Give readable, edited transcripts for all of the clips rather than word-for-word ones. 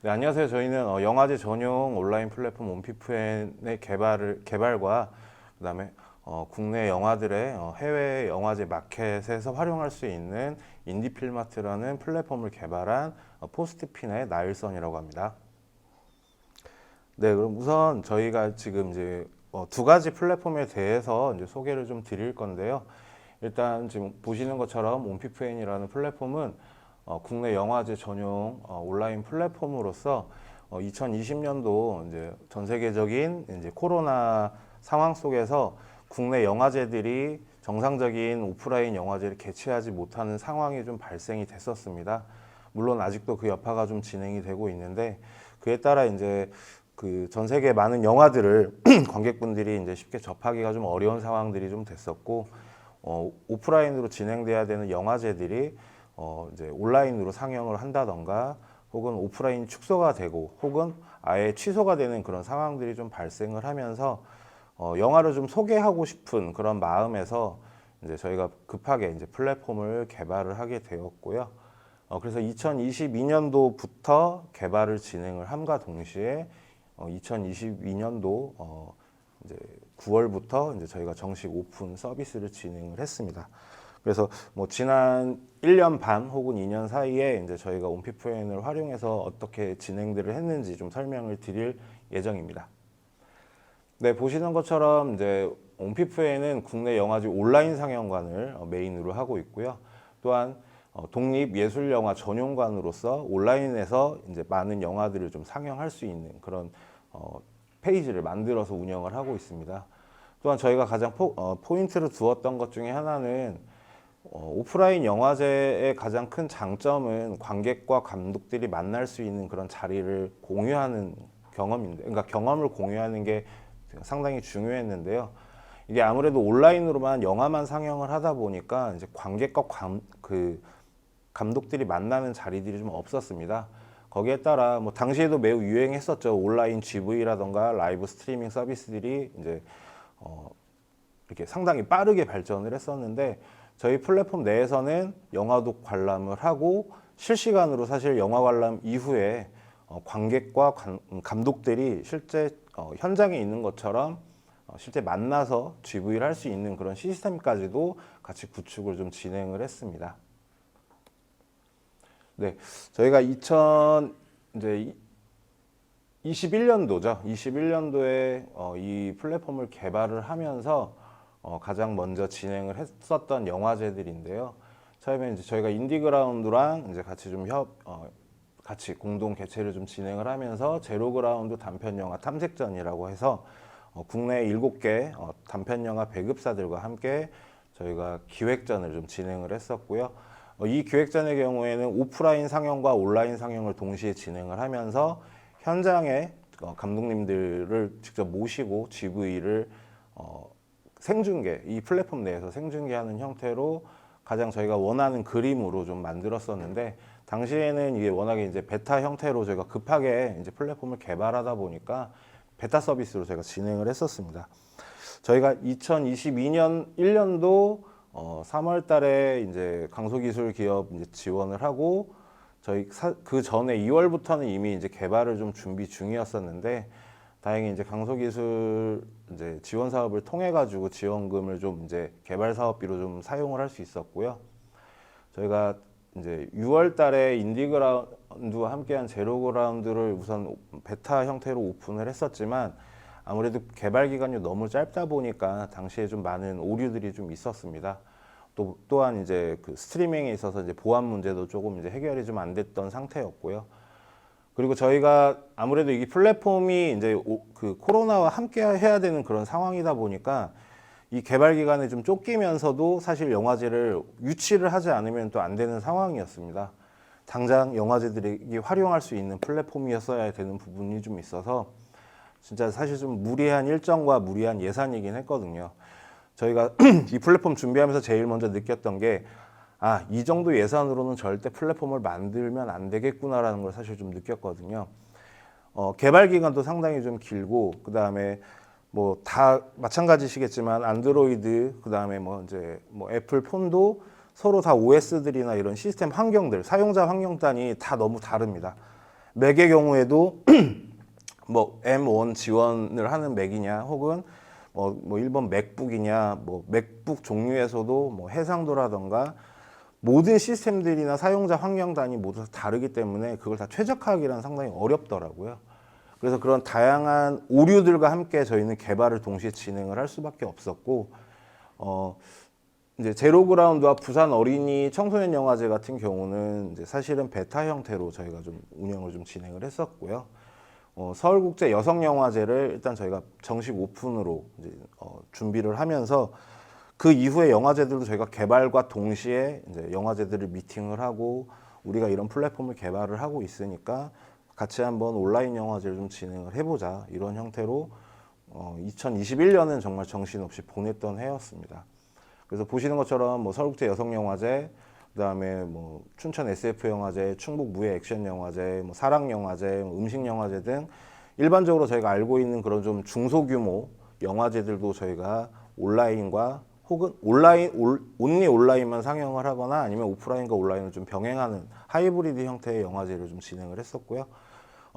네, 안녕하세요. 저희는 영화제 전용 온라인 플랫폼 온피프엔의 개발과 그다음에 국내 영화들의 해외 영화제 마켓에서 활용할 수 있는 인디필마트라는 플랫폼을 개발한 포스트핀의 나일선이라고 합니다. 네, 그럼 우선 저희가 지금 이제 두 가지 플랫폼에 대해서 이제 소개를 좀 드릴 건데요. 일단 지금 보시는 것처럼 온피프엔이라는 플랫폼은 국내 영화제 전용 온라인 플랫폼으로서 2020년도 이제 전 세계적인 이제 코로나 상황 속에서 국내 영화제들이 정상적인 오프라인 영화제를 개최하지 못하는 상황이 좀 발생이 됐었습니다. 물론 아직도 그 여파가 좀 진행이 되고 있는데 그에 따라 이제 그 전 세계 많은 영화들을 관객분들이 이제 쉽게 접하기가 좀 어려운 상황들이 좀 됐었고 오프라인으로 진행돼야 되는 영화제들이 이제 온라인으로 상영을 한다던가 혹은 오프라인 축소가 되고 혹은 아예 취소가 되는 그런 상황들이 좀 발생을 하면서 영화를 좀 소개하고 싶은 그런 마음에서 이제 저희가 급하게 이제 플랫폼을 개발을 하게 되었고요. 그래서 2022년도부터 개발을 진행을 함과 동시에 2022년도 이제 9월부터 이제 저희가 정식 오픈 서비스를 진행을 했습니다. 그래서 뭐 지난 1년 반 혹은 2년 사이에 이제 저희가 온피프엔을 활용해서 어떻게 진행들을 했는지 좀 설명을 드릴 예정입니다. 네, 보시는 것처럼 이제 온피프엔은 국내 영화제 온라인 상영관을 메인으로 하고 있고요. 또한 독립예술영화 전용관으로서 온라인에서 이제 많은 영화들을 좀 상영할 수 있는 그런 페이지를 만들어서 운영을 하고 있습니다. 또한 저희가 가장 포인트를 두었던 것 중에 하나는 오프라인 영화제의 가장 큰 장점은 관객과 감독들이 만날 수 있는 그런 자리를 공유하는 경험인데, 그러니까 경험을 공유하는 게 상당히 중요했는데요. 이게 아무래도 온라인으로만 영화만 상영을 하다 보니까 이제 관객과 감독들이 만나는 자리들이 좀 없었습니다. 거기에 따라 뭐 당시에도 매우 유행했었죠. 온라인 GV라던가 라이브 스트리밍 서비스들이 이제 이렇게 상당히 빠르게 발전을 했었는데 저희 플랫폼 내에서는 영화도 관람을 하고 실시간으로 사실 영화 관람 이후에 관객과 감독들이 실제 현장에 있는 것처럼 실제 만나서 GV를 할 수 있는 그런 시스템까지도 같이 구축을 좀 진행을 했습니다. 네, 저희가 2021년도죠. 21년도에 이 플랫폼을 개발을 하면서 가장 먼저 진행을 했었던 영화제들인데요. 처음에 이제 저희가 인디그라운드랑 이제 같이 좀 같이 공동 개최를 좀 진행을 하면서 제로그라운드 단편 영화 탐색전이라고 해서 국내 7개 단편 영화 배급사들과 함께 저희가 기획전을 좀 진행을 했었고요. 이 기획전의 경우에는 오프라인 상영과 온라인 상영을 동시에 진행을 하면서 현장에 감독님들을 직접 모시고 GV를 생중계, 이 플랫폼 내에서 생중계하는 형태로 가장 저희가 원하는 그림으로 좀 만들었었는데 당시에는 이게 워낙에 이제 베타 형태로 저희가 급하게 이제 플랫폼을 개발하다 보니까 베타 서비스로 저희가 진행을 했었습니다. 저희가 2022년 1년도 3월 달에 이제 강소기술 기업 이제 지원을 하고 저희 그 전에 2월부터는 이미 이제 개발을 좀 준비 중이었었는데 다행히 이제 강소기술 이제 지원 사업을 통해 가지고 지원금을 좀 이제 개발 사업비로 좀 사용을 할 수 있었고요. 저희가 이제 6월 달에 인디그라운드와 함께한 제로그라운드를 우선 베타 형태로 오픈을 했었지만 아무래도 개발 기간이 너무 짧다 보니까 당시에 좀 많은 오류들이 좀 있었습니다. 또한 이제 그 스트리밍에 있어서 이제 보안 문제도 조금 이제 해결이 좀 안 됐던 상태였고요. 그리고 저희가 아무래도 이 플랫폼이 이제 그 코로나와 함께 해야 되는 그런 상황이다 보니까 이 개발 기간에 좀 쫓기면서도 사실 영화제를 유치를 하지 않으면 또 안 되는 상황이었습니다. 당장 영화제들이 활용할 수 있는 플랫폼이었어야 되는 부분이 좀 있어서 진짜 사실 좀 무리한 일정과 무리한 예산이긴 했거든요. 저희가 이 플랫폼 준비하면서 제일 먼저 느꼈던 게 이 정도 예산으로는 절대 플랫폼을 만들면 안 되겠구나라는 걸 사실 좀 느꼈거든요. 개발 기간도 상당히 좀 길고 그 다음에 뭐 다 마찬가지시겠지만 안드로이드 그 다음에 뭐 이제 뭐 애플 폰도 서로 다 OS들이나 이런 시스템 환경들, 사용자 환경단이 다 너무 다릅니다. 맥의 경우에도 뭐 M1 지원을 하는 맥이냐, 혹은 뭐 일본 맥북이냐, 뭐 맥북 종류에서도 뭐 해상도라던가 모든 시스템들이나 사용자 환경단이 모두 다 다르기 때문에 그걸 다 최적화하기란 상당히 어렵더라고요. 그래서 그런 다양한 오류들과 함께 저희는 개발을 동시에 진행을 할 수밖에 없었고, 이제 제로그라운드와 부산 어린이 청소년 영화제 같은 경우는 이제 사실은 베타 형태로 저희가 좀 운영을 좀 진행을 했었고요. 서울국제 여성영화제를 일단 저희가 정식 오픈으로 이제 준비를 하면서 그 이후에 영화제들도 저희가 개발과 동시에 이제 영화제들을 미팅을 하고 우리가 이런 플랫폼을 개발을 하고 있으니까 같이 한번 온라인 영화제를 좀 진행을 해보자, 이런 형태로 2021년은 정말 정신없이 보냈던 해였습니다. 그래서 보시는 것처럼 뭐 서울국제 여성영화제, 그다음에 뭐 춘천 SF 영화제, 충북 무예 액션 영화제, 뭐 사랑 영화제, 음식 영화제 등 일반적으로 저희가 알고 있는 그런 좀 중소규모 영화제들도 저희가 온라인과 혹은 온리 온라인만 상영을 하거나 아니면 오프라인과 온라인을 좀 병행하는 하이브리드 형태의 영화제를 좀 진행을 했었고요.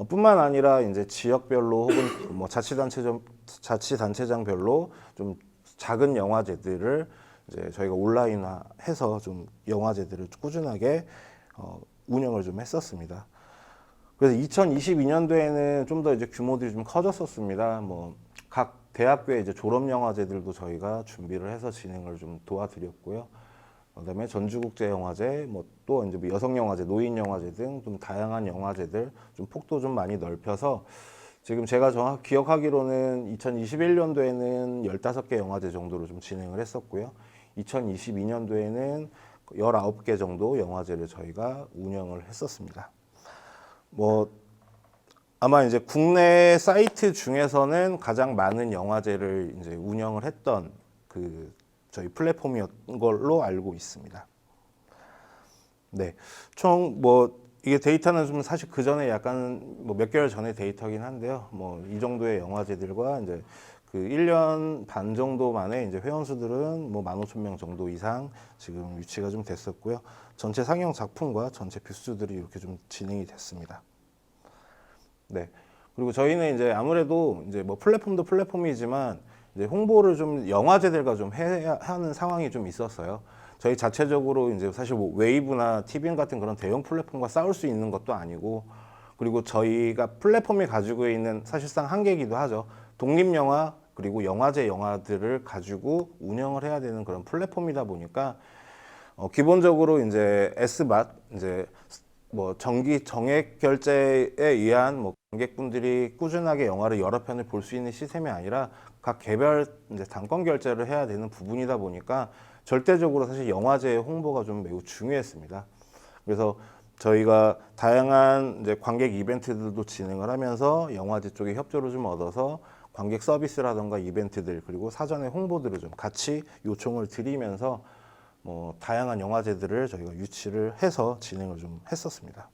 뿐만 아니라 이제 지역별로 혹은 뭐 자치단체장별로 좀 작은 영화제들을 이제 저희가 온라인화해서 좀 영화제들을 꾸준하게 운영을 좀 했었습니다. 그래서 2022년도에는 좀 더 이제 규모들이 좀 커졌었습니다. 뭐 각 대학교의 이제 졸업 영화제들도 저희가 준비를 해서 진행을 좀 도와드렸고요. 그다음에 전주국제영화제, 뭐 또 이제 뭐 여성영화제, 노인영화제 등 좀 다양한 영화제들 좀 폭도 좀 많이 넓혀서 지금 제가 정확히 기억하기로는 2021년도에는 15개 영화제 정도로 좀 진행을 했었고요. 2022년도에는 19개 정도 영화제를 저희가 운영을 했었습니다. 뭐 아마 이제 국내 사이트 중에서는 가장 많은 영화제를 이제 운영을 했던 그 저희 플랫폼이었던 걸로 알고 있습니다. 네, 총 뭐 이게 데이터는 좀 사실 그 전에 약간 뭐 몇 개월 전의 데이터긴 한데요. 뭐 이 정도의 영화제들과 이제 그 1년 반 정도 만에 이제 회원 수들은 뭐 15,000명 정도 이상 지금 유치가 좀 됐었고요. 전체 상영 작품과 전체 뷰수들이 이렇게 좀 진행이 됐습니다. 네. 그리고 저희는 이제 아무래도 이제 뭐 플랫폼도 플랫폼이지만 이제 홍보를 좀 영화제들과 좀 해야 하는 상황이 좀 있었어요. 저희 자체적으로 이제 사실 뭐 웨이브나 티빙 같은 그런 대형 플랫폼과 싸울 수 있는 것도 아니고, 그리고 저희가 플랫폼이 가지고 있는 사실상 한계이기도 하죠. 독립 영화 그리고 영화제 영화들을 가지고 운영을 해야 되는 그런 플랫폼이다 보니까 기본적으로 이제 S맛 이제 뭐 정기 정액 결제에 의한 뭐 관객분들이 꾸준하게 영화를 여러 편을 볼 수 있는 시스템이 아니라 각 개별 이제 단건 결제를 해야 되는 부분이다 보니까 절대적으로 사실 영화제 홍보가 좀 매우 중요했습니다. 그래서 저희가 다양한 이제 관객 이벤트들도 진행을 하면서 영화제 쪽에 협조를 좀 얻어서 관객 서비스라던가 이벤트들 그리고 사전에 홍보들을 좀 같이 요청을 드리면서 뭐 다양한 영화제들을 저희가 유치를 해서 진행을 좀 했었습니다.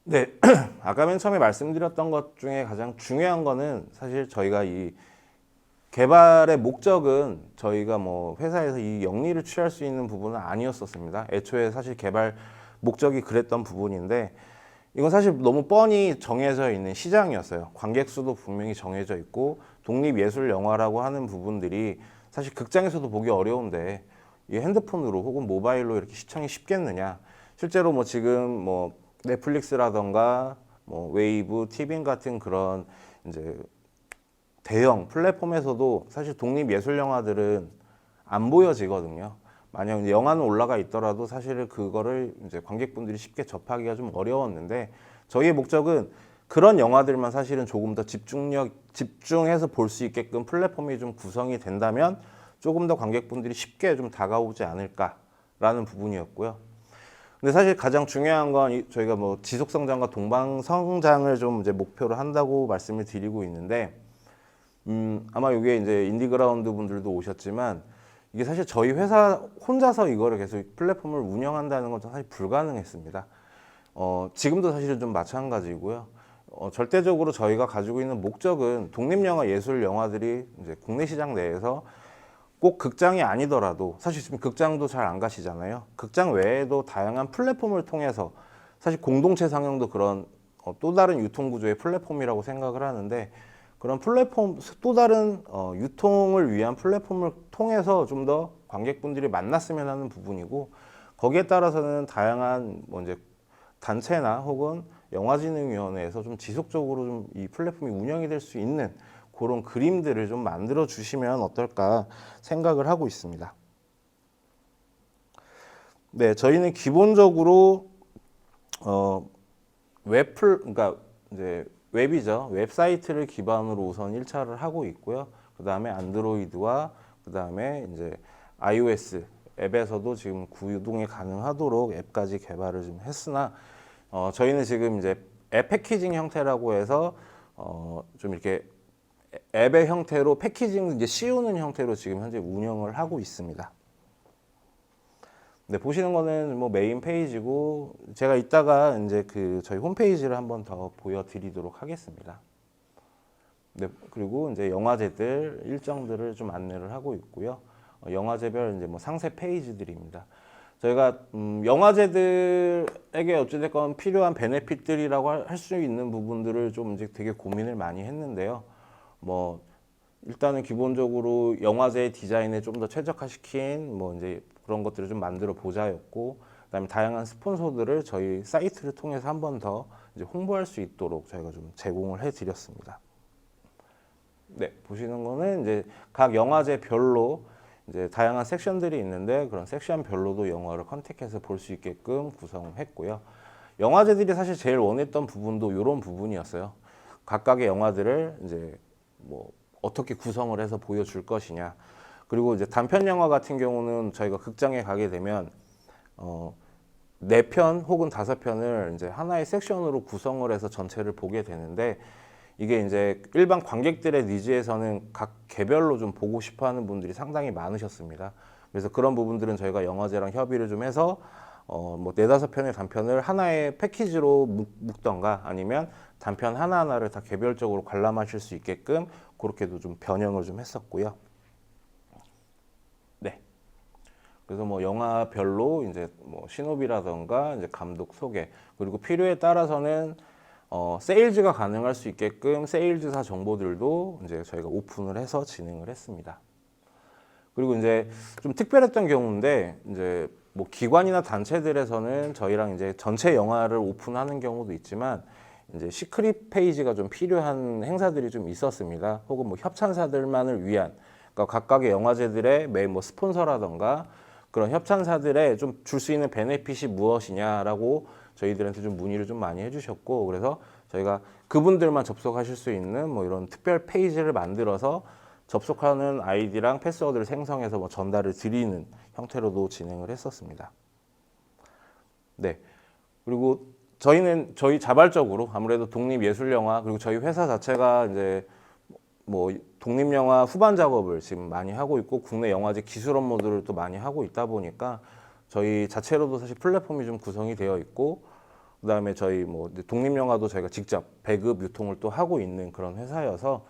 네, 아까 맨 처음에 말씀드렸던 것 중에 가장 중요한 거는 사실 저희가 이 개발의 목적은 저희가 뭐 회사에서 이 영리를 취할 수 있는 부분은 아니었었습니다. 애초에 사실 개발 목적이 그랬던 부분인데 이건 사실 너무 뻔히 정해져 있는 시장이었어요. 관객 수도 분명히 정해져 있고 독립예술 영화라고 하는 부분들이 사실 극장에서도 보기 어려운데 이 핸드폰으로 혹은 모바일로 이렇게 시청이 쉽겠느냐. 실제로 뭐 지금 뭐 넷플릭스라던가 뭐 웨이브, 티빙 같은 그런 이제 대형 플랫폼에서도 사실 독립 예술 영화들은 안 보여지거든요. 만약 이제 영화는 올라가 있더라도 사실은 그거를 이제 관객분들이 쉽게 접하기가 좀 어려웠는데 저희의 목적은 그런 영화들만 사실은 조금 더 집중해서 볼 수 있게끔 플랫폼이 좀 구성이 된다면 조금 더 관객분들이 쉽게 좀 다가오지 않을까라는 부분이었고요. 근데 사실 가장 중요한 건 저희가 뭐 지속 성장과 동방 성장을 좀 이제 목표로 한다고 말씀을 드리고 있는데 아마 이게 이제 인디그라운드 분들도 오셨지만 이게 사실 저희 회사 혼자서 이거를 계속 플랫폼을 운영한다는 건 사실 불가능했습니다. 지금도 사실은 좀 마찬가지고요. 절대적으로 저희가 가지고 있는 목적은 독립영화 예술 영화들이 이제 국내 시장 내에서 꼭 극장이 아니더라도 사실 지금 극장도 잘 안 가시잖아요. 극장 외에도 다양한 플랫폼을 통해서 사실 공동체 상영도 그런 또 다른 유통 구조의 플랫폼이라고 생각을 하는데 그런 플랫폼 또 다른 유통을 위한 플랫폼을 통해서 좀 더 관객분들이 만났으면 하는 부분이고 거기에 따라서는 다양한 뭐 이제 단체나 혹은 영화진흥위원회에서 좀 지속적으로 좀 이 플랫폼이 운영이 될 수 있는 그런 그림들을 좀 만들어 주시면 어떨까 생각을 하고 있습니다. 네, 저희는 기본적으로 그러니까 이제 웹이죠. 웹사이트를 기반으로 우선 1차를 하고 있고요. 그 다음에 안드로이드와 그 다음에 이제 iOS 앱에서도 지금 구동이 가능하도록 앱까지 개발을 좀 했으나 저희는 지금 이제 앱 패키징 형태라고 해서 좀 이렇게 앱의 형태로 패키징 이제 씌우는 형태로 지금 현재 운영을 하고 있습니다. 네, 보시는 거는 뭐 메인 페이지고 제가 이따가 이제 그 저희 홈페이지를 한번 더 보여드리도록 하겠습니다. 네, 그리고 이제 영화제들 일정들을 좀 안내를 하고 있고요. 영화제별 이제 뭐 상세 페이지들입니다. 저희가 영화제들에게 어찌됐건 필요한 베네핏들이라고 할 수 있는 부분들을 좀 이제 되게 고민을 많이 했는데요. 뭐 일단은 기본적으로 영화제 디자인에 좀 더 최적화시킨 뭐 이제 그런 것들을 좀 만들어 보자였고, 그다음에 다양한 스폰서들을 저희 사이트를 통해서 한 번 더 이제 홍보할 수 있도록 저희가 좀 제공을 해드렸습니다. 네, 보시는 거는 이제 각 영화제별로 이제 다양한 섹션들이 있는데 그런 섹션별로도 영화를 컨택해서 볼 수 있게끔 구성했고요. 영화제들이 사실 제일 원했던 부분도 이런 부분이었어요. 각각의 영화들을 이제 뭐 어떻게 구성을 해서 보여줄 것이냐. 그리고 이제 단편 영화 같은 경우는 저희가 극장에 가게 되면 4편 혹은 5편을 이제 하나의 섹션으로 구성을 해서 전체를 보게 되는데 이게 이제 일반 관객들의 니즈에서는 각 개별로 좀 보고 싶어 하는 분들이 상당히 많으셨습니다. 그래서 그런 부분들은 저희가 영화제랑 협의를 좀 해서 뭐 4-5편의 단편을 하나의 패키지로 묶던가 아니면 단편 하나하나를 다 개별적으로 관람하실 수 있게끔 그렇게도 좀 변형을 좀 했었고요. 네. 그래서 뭐 영화별로 이제 뭐 신호비라던가 이제 감독 소개 그리고 필요에 따라서는 세일즈가 가능할 수 있게끔 세일즈사 정보들도 이제 저희가 오픈을 해서 진행을 했습니다. 그리고 이제 좀 특별했던 경우인데 이제 뭐 기관이나 단체들에서는 저희랑 이제 전체 영화를 오픈하는 경우도 있지만 이제 시크릿 페이지가 좀 필요한 행사들이 좀 있었습니다. 혹은 뭐 협찬사들만을 위한 그러니까 각각의 영화제들의 매 뭐 스폰서라던가 그런 협찬사들의 좀 줄 수 있는 베네핏이 무엇이냐라고 저희들한테 좀 문의를 좀 많이 해주셨고 그래서 저희가 그분들만 접속하실 수 있는 뭐 이런 특별 페이지를 만들어서 접속하는 아이디랑 패스워드를 생성해서 뭐 전달을 드리는 형태로도 진행을 했었습니다. 네. 그리고 저희는 저희 자발적으로 아무래도 독립예술영화 그리고 저희 회사 자체가 이제 뭐 독립영화 후반 작업을 지금 많이 하고 있고 국내 영화제 기술 업무들을 또 많이 하고 있다 보니까 저희 자체로도 사실 플랫폼이 좀 구성이 되어 있고 그다음에 저희 뭐 독립영화도 저희가 직접 배급 유통을 또 하고 있는 그런 회사여서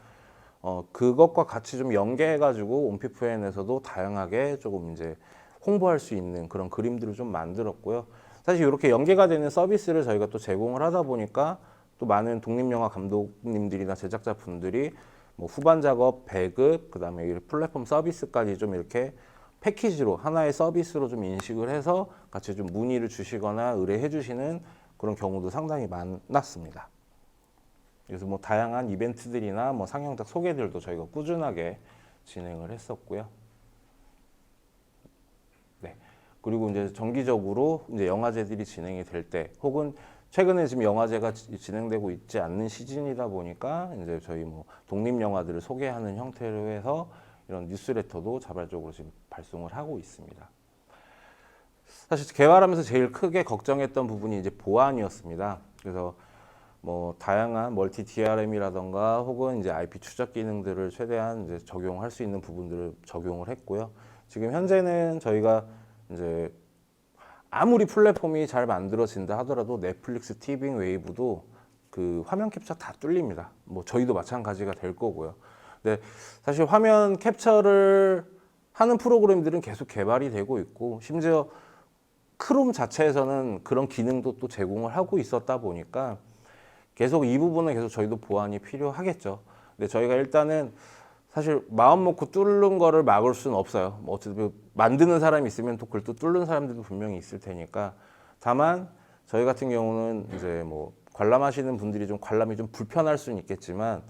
그것과 같이 좀 연계해가지고 온피프엔에서도 다양하게 조금 이제 홍보할 수 있는 그런 그림들을 좀 만들었고요. 사실 이렇게 연계가 되는 서비스를 저희가 또 제공을 하다 보니까 또 많은 독립영화 감독님들이나 제작자분들이 뭐 후반 작업, 배급, 그다음에 이 플랫폼 서비스까지 좀 이렇게 패키지로 하나의 서비스로 좀 인식을 해서 같이 좀 문의를 주시거나 의뢰해 주시는 그런 경우도 상당히 많았습니다. 그래서 뭐 다양한 이벤트들이나 뭐 상영작 소개들도 저희가 꾸준하게 진행을 했었고요. 네. 그리고 이제 정기적으로 이제 영화제들이 진행이 될 때, 혹은 최근에 지금 영화제가 진행되고 있지 않는 시즌이다 보니까 이제 저희 뭐 독립 영화들을 소개하는 형태로 해서 이런 뉴스레터도 자발적으로 지금 발송을 하고 있습니다. 사실 개발하면서 제일 크게 걱정했던 부분이 이제 보안이었습니다. 그래서 뭐 다양한 멀티 DRM이라던가 혹은 이제 IP 추적 기능들을 최대한 이제 적용할 수 있는 부분들을 적용을 했고요. 지금 현재는 저희가 이제 아무리 플랫폼이 잘 만들어진다 하더라도 넷플릭스, 티빙, 웨이브도 그 화면 캡처 다 뚫립니다. 뭐 저희도 마찬가지가 될 거고요. 근데 사실 화면 캡처를 하는 프로그램들은 계속 개발이 되고 있고, 심지어 크롬 자체에서는 그런 기능도 또 제공을 하고 있었다 보니까 계속 이 부분은 계속 저희도 보완이 필요하겠죠. 근데 저희가 일단은 사실 마음 먹고 뚫는 거를 막을 수는 없어요. 뭐 어쨌든 만드는 사람이 있으면 또 그걸 또 뚫는 사람들도 분명히 있을 테니까. 다만 저희 같은 경우는 이제 뭐 관람하시는 분들이 좀 관람이 좀 불편할 수는 있겠지만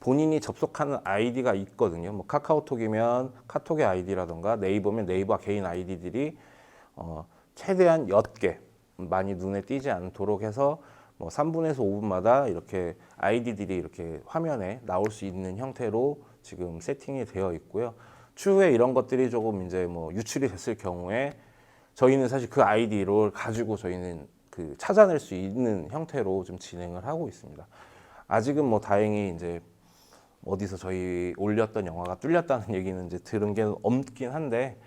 본인이 접속하는 아이디가 있거든요. 뭐 카카오톡이면 카톡의 아이디라던가 네이버면 네이버 개인 아이디들이 최대한 옅게 많이 눈에 띄지 않도록 해서 뭐 3분에서 5분마다 이렇게 아이디들이 이렇게 화면에 나올 수 있는 형태로 지금 세팅이 되어 있고요. 추후에 이런 것들이 조금 이제 뭐 유출이 됐을 경우에 저희는 사실 그 아이디를 가지고 저희는 그 찾아낼 수 있는 형태로 좀 진행을 하고 있습니다. 아직은 뭐 다행히 이제 어디서 저희 올렸던 영화가 뚫렸다는 얘기는 이제 들은 게 없긴 한데,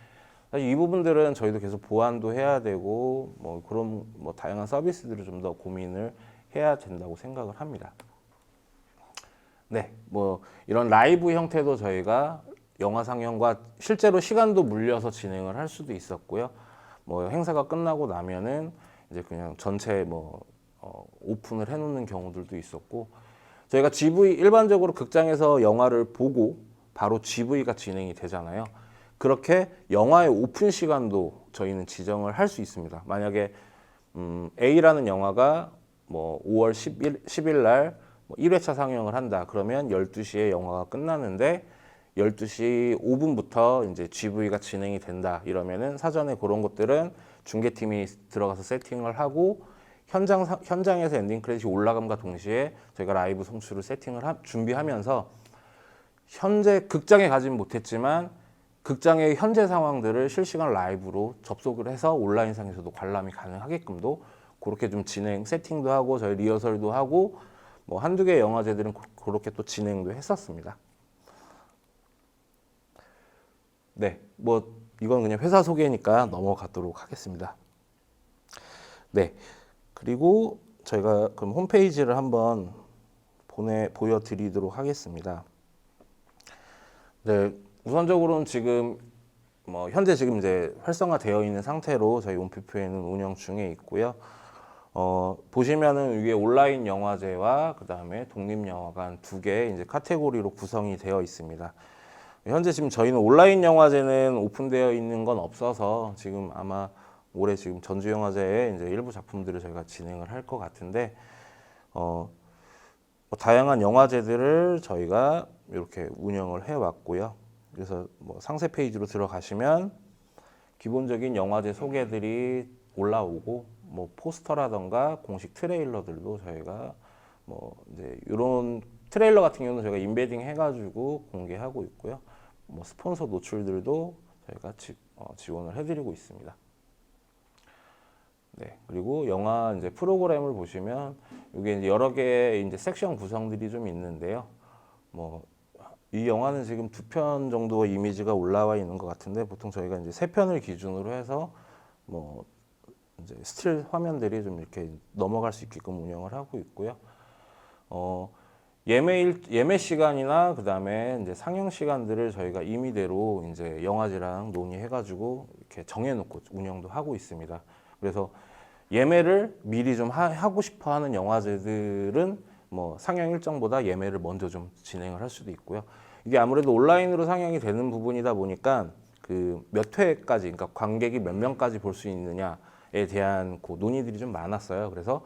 사실 이 부분들은 저희도 계속 보완도 해야 되고 뭐 그런 뭐 다양한 서비스들을 좀 더 고민을 해야 된다고 생각을 합니다. 네, 뭐 이런 라이브 형태도 저희가 영화 상영과 실제로 시간도 물려서 진행을 할 수도 있었고요. 뭐 행사가 끝나고 나면은 이제 그냥 전체 뭐 오픈을 해놓는 경우들도 있었고, 저희가 GV 일반적으로 극장에서 영화를 보고 바로 GV가 진행이 되잖아요. 그렇게 영화의 오픈 시간도 저희는 지정을 할 수 있습니다. 만약에 A라는 영화가 뭐 5월 10일 날 1회차 상영을 한다. 그러면 12시에 영화가 끝나는데 12시 5분부터 이제 GV가 진행이 된다. 이러면은 사전에 그런 것들은 중계팀이 들어가서 세팅을 하고 현장에서 엔딩 크레딧이 올라감과 동시에 저희가 라이브 송출을 준비하면서 현재 극장에 가진 못했지만 극장의 현재 상황들을 실시간 라이브로 접속을 해서 온라인상에서도 관람이 가능하게끔도 그렇게 좀 세팅도 하고 저희 리허설도 하고 뭐 한두 개의 영화제들은 그렇게 또 진행도 했었습니다. 네, 뭐 이건 그냥 회사 소개니까 넘어가도록 하겠습니다. 네, 그리고 저희가 그럼 홈페이지를 한번 보여드리도록 하겠습니다. 네, 우선적으로는 지금 뭐 현재 지금 이제 활성화되어 있는 상태로 저희 홈피프에는 운영 중에 있고요. 보시면은 위에 온라인 영화제와 그 다음에 독립영화관 두 개 이제 카테고리로 구성이 되어 있습니다. 현재 지금 저희는 온라인 영화제는 오픈되어 있는 건 없어서 지금 아마 올해 지금 전주영화제에 이제 일부 작품들을 저희가 진행을 할 것 같은데, 뭐 다양한 영화제들을 저희가 이렇게 운영을 해왔고요. 그래서 뭐 상세 페이지로 들어가시면 기본적인 영화제 소개들이 올라오고 뭐 포스터라던가 공식 트레일러들도 저희가 뭐 이제 이런 트레일러 같은 경우는 저희가 인베딩 해가지고 공개하고 있고요. 뭐 스폰서 노출들도 저희가 지원을 해드리고 있습니다. 네, 그리고 영화 이제 프로그램을 보시면 이게 이제 여러 개의 이제 섹션 구성들이 좀 있는데요. 뭐 이 영화는 지금 2편 정도 이미지가 올라와 있는 것 같은데 보통 저희가 이제 3편을 기준으로 해서 뭐 이제 스틸 화면들이 좀 이렇게 넘어갈 수 있게끔 운영을 하고 있고요. 예매 시간이나 그 다음에 이제 상영 시간들을 저희가 임의대로 이제 영화제랑 논의해가지고 이렇게 정해놓고 운영도 하고 있습니다. 그래서 예매를 미리 좀 하고 싶어 하는 영화제들은 뭐 상영 일정보다 예매를 먼저 좀 진행을 할 수도 있고요. 이게 아무래도 온라인으로 상영이 되는 부분이다 보니까 그 몇 회까지, 그러니까 관객이 몇 명까지 볼 수 있느냐에 대한 그 논의들이 좀 많았어요. 그래서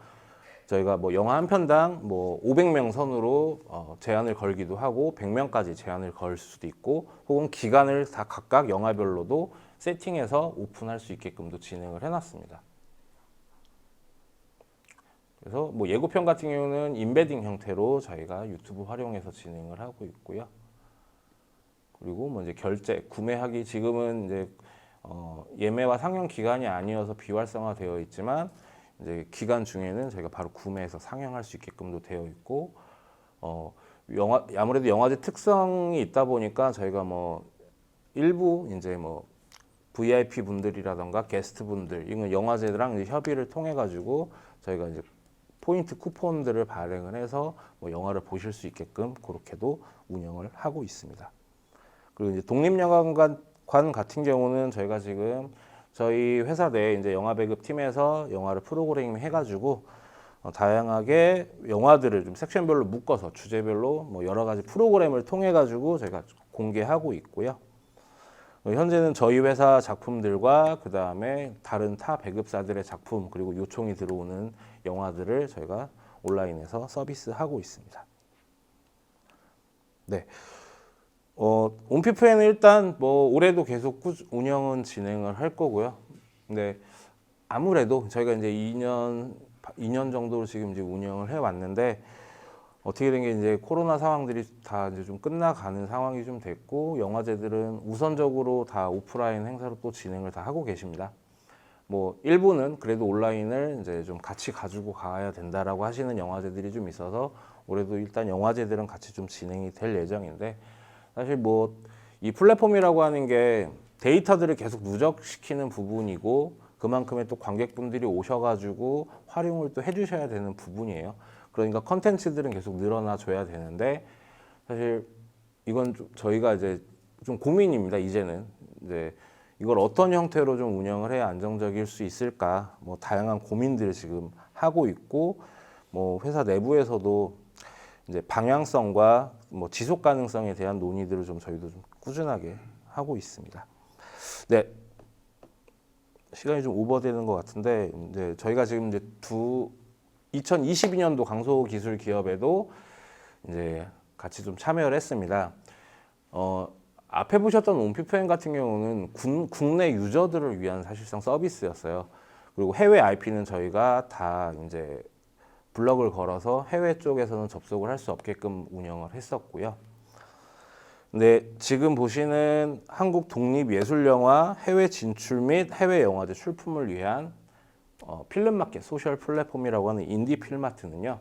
저희가 뭐 영화 한 편당 뭐 500명 선으로 제한을 걸기도 하고 100명까지 제한을 걸 수도 있고 혹은 기간을 다 각각 영화별로도 세팅해서 오픈할 수 있게끔도 진행을 해놨습니다. 그래서 뭐 예고편 같은 경우는 인베딩 형태로 저희가 유튜브 활용해서 진행을 하고 있고요. 그리고 뭐 이제 구매하기 지금은 이제 예매와 상영 기간이 아니어서 비활성화되어 있지만 이제 기간 중에는 저희가 바로 구매해서 상영할 수 있게끔도 되어 있고, 아무래도 영화제 특성이 있다 보니까 저희가 뭐 일부 이제 뭐 VIP 분들이라던가 게스트 분들 이건 영화제랑 이제 협의를 통해 가지고 저희가 이제 포인트 쿠폰들을 발행을 해서 뭐 영화를 보실 수 있게끔 그렇게도 운영을 하고 있습니다. 그리고 이제 독립영화관 관 같은 경우는 저희가 지금 저희 회사 내에 이제 영화 배급 팀에서 영화를 프로그래밍 해가지고 다양하게 영화들을 좀 섹션별로 묶어서 주제별로 뭐 여러 가지 프로그램을 통해 가지고 저희가 공개하고 있고요. 현재는 저희 회사 작품들과 그 다음에 다른 타 배급사들의 작품 그리고 요청이 들어오는 영화들을 저희가 온라인에서 서비스하고 있습니다. 네. 온피프에는 일단 뭐 올해도 계속 운영은 진행을 할 거고요. 근데 아무래도 저희가 이제 2년 정도로 지금 이제 운영을 해 왔는데 어떻게 된 게 이제 코로나 상황들이 다 이제 좀 끝나가는 상황이 좀 됐고 영화제들은 우선적으로 다 오프라인 행사로 또 진행을 다 하고 계십니다. 뭐 일부는 그래도 온라인을 이제 좀 같이 가지고 가야 된다라고 하시는 영화제들이 좀 있어서 올해도 일단 영화제들은 같이 좀 진행이 될 예정인데 사실 뭐 이 플랫폼이라고 하는 게 데이터들을 계속 누적시키는 부분이고 그만큼의 또 관객분들이 오셔가지고 활용을 또 해주셔야 되는 부분이에요. 그러니까 컨텐츠들은 계속 늘어나 줘야 되는데 사실 이건 좀 저희가 이제 좀 고민입니다. 이제는 이제 이걸 어떤 형태로 좀 운영을 해야 안정적일 수 있을까? 뭐 다양한 고민들을 지금 하고 있고 뭐 회사 내부에서도 이제 방향성과 뭐 지속 가능성에 대한 논의들을 좀 저희도 좀 꾸준하게 하고 있습니다. 네. 시간이 좀 오버되는 것 같은데 이제 저희가 지금 이제 2022년도 강소기술기업에도 이제 같이 좀 참여를 했습니다. 앞에 보셨던 온피프엔 같은 경우는 국내 유저들을 위한 사실상 서비스였어요. 그리고 해외 IP는 저희가 다 이제 블럭을 걸어서 해외 쪽에서는 접속을 할 수 없게끔 운영을 했었고요. 근데 지금 보시는 한국 독립예술영화 해외 진출 및 해외 영화제 출품을 위한 필름마켓 소셜 플랫폼이라고 하는 인디 필마트는요.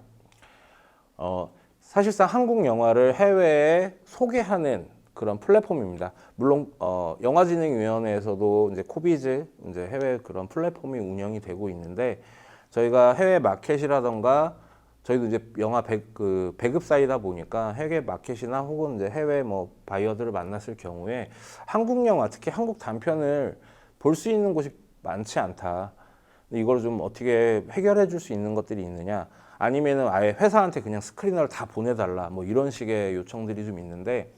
사실상 한국 영화를 해외에 소개하는 그런 플랫폼입니다. 물론 영화진흥위원회에서도 이제 코비즈 이제 해외 그런 플랫폼이 운영이 되고 있는데 저희가 해외 마켓이라던가 저희도 이제 영화 배급사이다 보니까 해외 마켓이나 혹은 이제 해외 뭐 바이어들을 만났을 경우에 한국 영화 특히 한국 단편을 볼 수 있는 곳이 많지 않다. 이걸 좀 어떻게 해결해 줄 수 있는 것들이 있느냐 아니면은 아예 회사한테 그냥 스크리너를 다 보내달라 뭐 이런 식의 요청들이 좀 있는데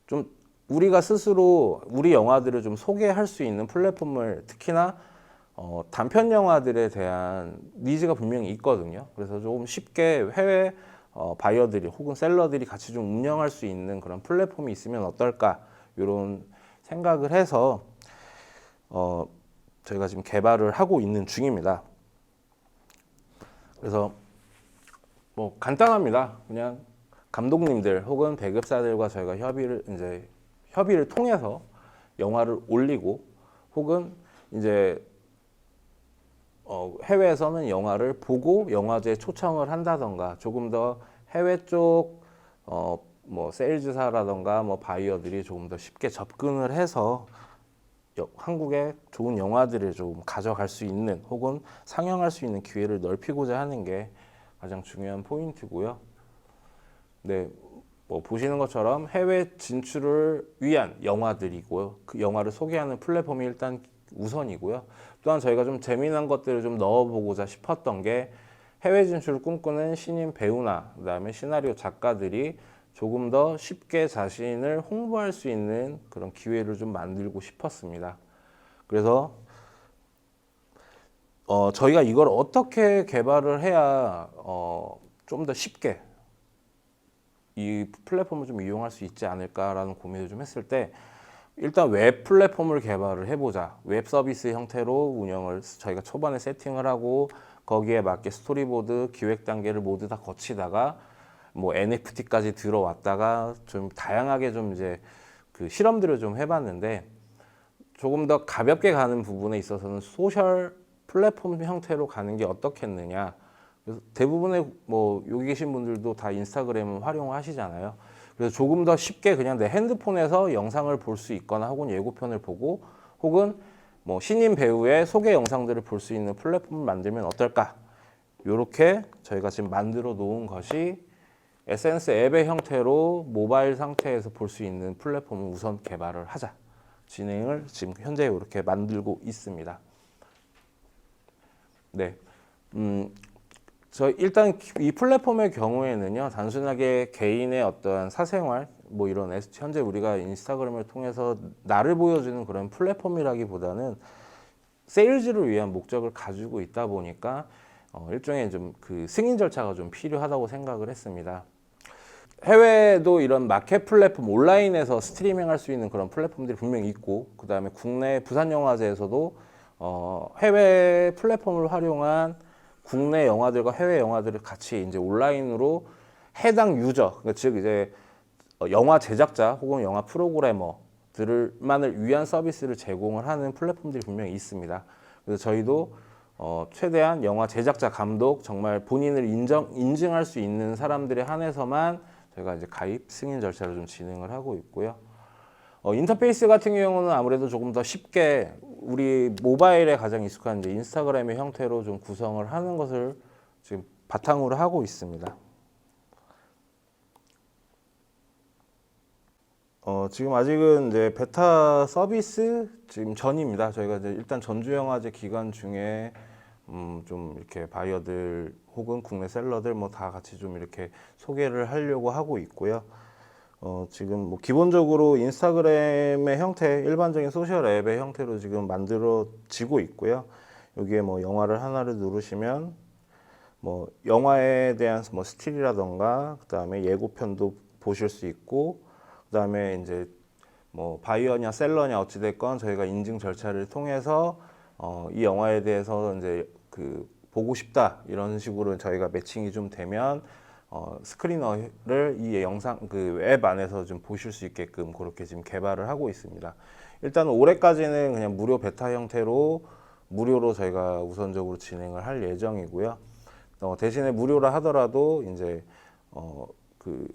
좀 우리가 스스로 우리 영화들을 좀 소개할 수 있는 플랫폼을 특히나 단편 영화들에 대한 니즈가 분명히 있거든요. 그래서 조금 쉽게 해외 바이어들이 혹은 셀러들이 같이 좀 운영할 수 있는 그런 플랫폼이 있으면 어떨까 이런 생각을 해서 저희가 지금 개발을 하고 있는 중입니다. 그래서 뭐 간단합니다. 그냥 감독님들 혹은 배급사들과 저희가 협의를 통해서 영화를 올리고 혹은 이제 해외에서는 영화를 보고 영화제에 초청을 한다던가 조금 더 해외 쪽 뭐 세일즈사라던가 뭐 바이어들이 조금 더 쉽게 접근을 해서 한국의 좋은 영화들을 좀 가져갈 수 있는 혹은 상영할 수 있는 기회를 넓히고자 하는 게 가장 중요한 포인트고요. 네, 뭐 보시는 것처럼 해외 진출을 위한 영화들이고요. 그 영화를 소개하는 플랫폼이 일단 우선이고요. 또한 저희가 좀 재미난 것들을 좀 넣어보고자 싶었던 게 해외 진출을 꿈꾸는 신인 배우나 그다음에 시나리오 작가들이 조금 더 쉽게 자신을 홍보할 수 있는 그런 기회를 좀 만들고 싶었습니다. 그래서 저희가 이걸 어떻게 개발을 해야 좀 더 쉽게 이 플랫폼을 좀 이용할 수 있지 않을까라는 고민을 좀 했을 때 일단 웹 플랫폼을 개발을 해보자. 웹 서비스 형태로 운영을 저희가 초반에 세팅을 하고 거기에 맞게 스토리보드 기획 단계를 모두 다 거치다가 뭐 NFT까지 들어왔다가 좀 다양하게 좀 이제 그 실험들을 좀 해봤는데 조금 더 가볍게 가는 부분에 있어서는 소셜 플랫폼 형태로 가는 게 어떻겠느냐. 그래서 대부분의 뭐 여기 계신 분들도 다 인스타그램을 활용하시잖아요. 그래서 조금 더 쉽게 그냥 내 핸드폰에서 영상을 볼 수 있거나 혹은 예고편을 보고 혹은 뭐 신인 배우의 소개 영상들을 볼 수 있는 플랫폼을 만들면 어떨까? 이렇게 저희가 지금 만들어 놓은 것이 에센스 앱의 형태로 모바일 상태에서 볼 수 있는 플랫폼을 우선 개발을 하자. 진행을 지금 현재 이렇게 만들고 있습니다. 네. 저 일단 이 플랫폼의 경우에는요, 단순하게 개인의 어떤 사생활, 뭐 이런 현재 우리가 인스타그램을 통해서 나를 보여주는 그런 플랫폼이라기보다는 세일즈를 위한 목적을 가지고 있다 보니까 일종의 좀 그 승인 절차가 좀 필요하다고 생각을 했습니다. 해외에도 이런 마켓 플랫폼 온라인에서 스트리밍할 수 있는 그런 플랫폼들이 분명히 있고, 그 다음에 국내 부산영화제에서도 해외 플랫폼을 활용한 국내 영화들과 해외 영화들을 같이 이제 온라인으로 해당 유저, 그러니까 즉 이제 영화 제작자 혹은 영화 프로그래머들만을 위한 서비스를 제공을 하는 플랫폼들이 분명히 있습니다. 그래서 저희도 최대한 영화 제작자, 감독, 정말 본인을 인증할 수 있는 사람들에 한해서만 저희가 이제 가입 승인 절차를 좀 진행을 하고 있고요. 인터페이스 같은 경우는 아무래도 조금 더 쉽게 우리 모바일에 가장 익숙한 이제 인스타그램의 형태로 좀 구성을 하는 것을 지금 바탕으로 하고 있습니다. 지금 아직은 이제 베타 서비스 지금 전입니다. 저희가 이제 일단 전주영화제 기간 중에 좀 이렇게 바이어들 혹은 국내 셀러들 뭐 다 같이 좀 이렇게 소개를 하려고 하고 있고요. 지금 뭐 기본적으로 인스타그램의 형태, 일반적인 소셜 앱의 형태로 지금 만들어지고 있고요. 여기에 뭐 영화를 하나를 누르시면 뭐 영화에 대한 뭐 스틸이라던가 그다음에 예고편도 보실 수 있고, 그다음에 이제 뭐 바이어냐 셀러냐 어찌됐건 저희가 인증 절차를 통해서 이 영화에 대해서 이제 그 보고 싶다 이런 식으로 저희가 매칭이 좀 되면 스크리너를 이 영상 그 앱 안에서 좀 보실 수 있게끔 그렇게 지금 개발을 하고 있습니다. 일단 올해까지는 그냥 무료 베타 형태로 무료로 저희가 우선적으로 진행을 할 예정이고요. 대신에 무료라 하더라도 이제 그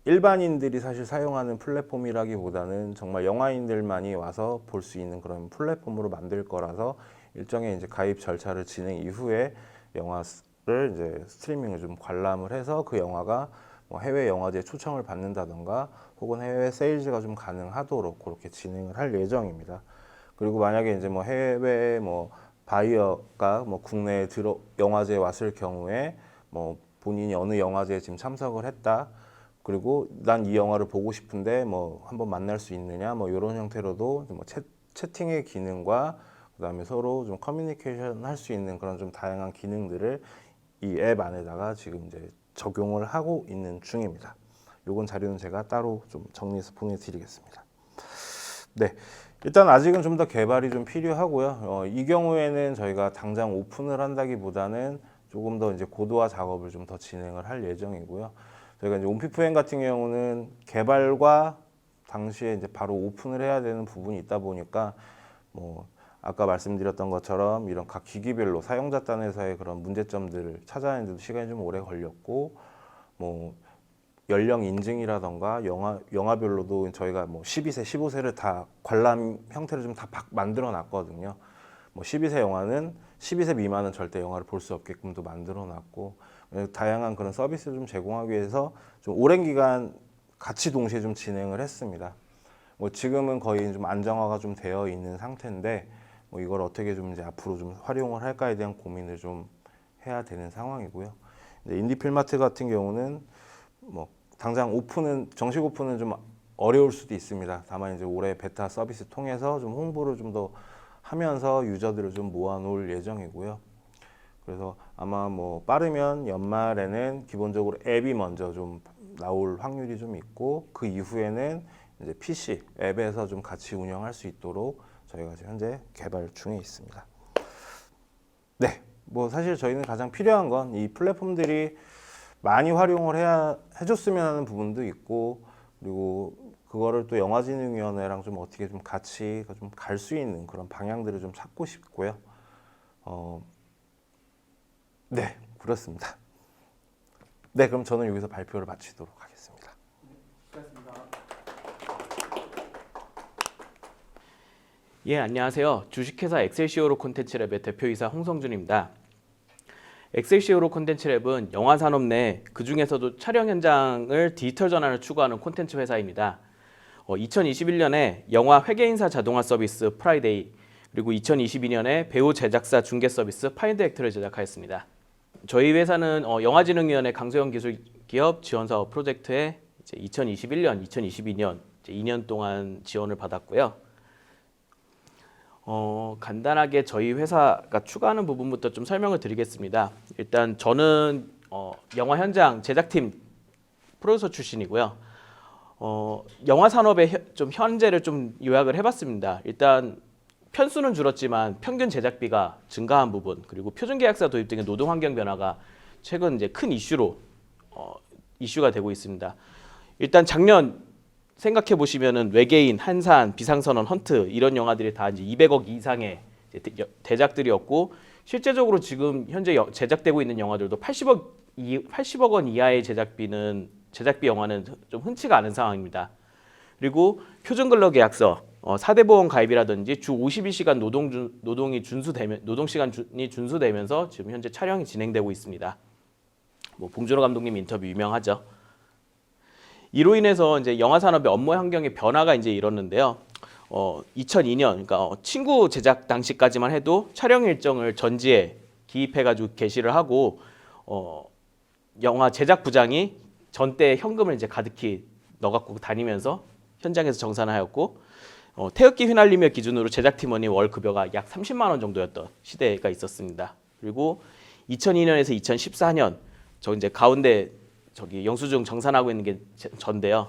일반인들이 사실 사용하는 플랫폼이라기보다는 정말 영화인들만이 와서 볼 수 있는 그런 플랫폼으로 만들 거라서 일정의 이제 가입 절차를 진행 이후에 영화를 이제 스트리밍을 좀 관람을 해서 그 영화가 뭐 해외 영화제에 초청을 받는다던가 혹은 해외 세일즈가 좀 가능하도록 그렇게 진행을 할 예정입니다. 그리고 만약에 이제 뭐 해외 뭐 바이어가 뭐 국내에 영화제에 왔을 경우에 뭐 본인이 어느 영화제에 지금 참석을 했다. 그리고 난 이 영화를 보고 싶은데 뭐 한번 만날 수 있느냐 뭐 이런 형태로도 뭐 채팅의 기능과 그다음에 서로 좀 커뮤니케이션 할 수 있는 그런 좀 다양한 기능들을 이 앱 안에다가 지금 이제 적용을 하고 있는 중입니다. 요건 자료는 제가 따로 좀 정리해서 보내드리겠습니다. 네, 일단 아직은 좀 더 개발이 좀 필요하고요. 이 경우에는 저희가 당장 오픈을 한다기보다는 조금 더 이제 고도화 작업을 좀 더 진행을 할 예정이고요. 저희가 이제 온피프행 같은 경우는 개발과 당시에 이제 바로 오픈을 해야 되는 부분이 있다 보니까 뭐 아까 말씀드렸던 것처럼 이런 각 기기별로 사용자 단에서의 그런 문제점들을 찾아내는데도 시간이 좀 오래 걸렸고, 뭐 연령 인증이라던가 영화별로도 저희가 뭐 12세, 15세를 다 관람 형태를 좀 다 만들어 놨거든요. 뭐 12세 영화는 12세 미만은 절대 영화를 볼 수 없게끔도 만들어 놨고, 다양한 그런 서비스를 좀 제공하기 위해서 좀 오랜 기간 같이 동시에 좀 진행을 했습니다. 뭐 지금은 거의 좀 안정화가 좀 되어 있는 상태인데 뭐 이걸 어떻게 좀 이제 앞으로 좀 활용을 할까에 대한 고민을 좀 해야 되는 상황이고요. 인디필마트 같은 경우는 뭐 당장 정식 오픈은 좀 어려울 수도 있습니다. 다만 이제 올해 베타 서비스 통해서 좀 홍보를 좀 더 하면서 유저들을 좀 모아놓을 예정이고요. 그래서 아마 뭐 빠르면 연말에는 기본적으로 앱이 먼저 좀 나올 확률이 좀 있고, 그 이후에는 이제 PC 앱에서 좀 같이 운영할 수 있도록 저희가 지금 현재 개발 중에 있습니다. 네, 뭐 사실 저희는 가장 필요한 건 이 플랫폼들이 많이 활용을 해줬으면 하는 부분도 있고, 그리고 그거를 또 영화진흥위원회랑 좀 어떻게 좀 같이 좀 갈 수 있는 그런 방향들을 좀 찾고 싶고요. 네, 그렇습니다. 네, 그럼 저는 여기서 발표를 마치도록 하겠습니다. 예, 안녕하세요. 주식회사 엑셀시오로 콘텐츠랩의 대표이사 홍성준입니다. 엑셀시오로 콘텐츠랩은 영화산업 내 그중에서도 촬영 현장을 디지털 전환을 추구하는 콘텐츠 회사입니다. 2021년에 영화 회계인사 자동화 서비스 프라이데이, 그리고 2022년에 배우 제작사 중개 서비스 파인드 액트를 제작하였습니다. 저희 회사는 영화진흥위원회 강소형 기술기업 지원사업 프로젝트에 이제 2021년, 2022년 이제 2년 동안 지원을 받았고요. 간단하게 저희 회사가 추가하는 부분부터 좀 설명을 드리겠습니다. 일단 저는 영화 현장 제작팀 프로듀서 출신이고요. 영화 산업의 좀 현재를 좀 요약을 해봤습니다. 일단 편수는 줄었지만 평균 제작비가 증가한 부분, 그리고 표준계약사 도입 등의 노동 환경 변화가 최근 이제 큰 이슈가 되고 있습니다. 일단 작년 생각해 보시면은 외계인, 한산, 비상선언, 헌트 이런 영화들이 다 이제 200억 이상의 대작들이었고, 실제적으로 지금 현재 제작되고 있는 영화들도 80억 원 이하의 제작비 영화는 좀 흔치가 않은 상황입니다. 그리고 표준근로계약서, 4대 보험 가입이라든지 주 52시간 노동 시간이 준수되면서 지금 현재 촬영이 진행되고 있습니다. 뭐 봉준호 감독님 인터뷰 유명하죠. 이로 인해서 이제 영화 산업의 업무 환경의 변화가 이제 일었는데요. 2002년, 그러니까 친구 제작 당시까지만 해도 촬영 일정을 전지에 기입해가지고 게시를 하고, 영화 제작 부장이 전때 현금을 이제 가득히 넣어갖고 다니면서 현장에서 정산하였고, 태극기 휘날리며 기준으로 제작팀원이 월 급여가 약 30만 원 정도였던 시대가 있었습니다. 그리고 2002년에서 2014년, 저 이제 가운데 저기 영수증 정산하고 있는 게 전데요.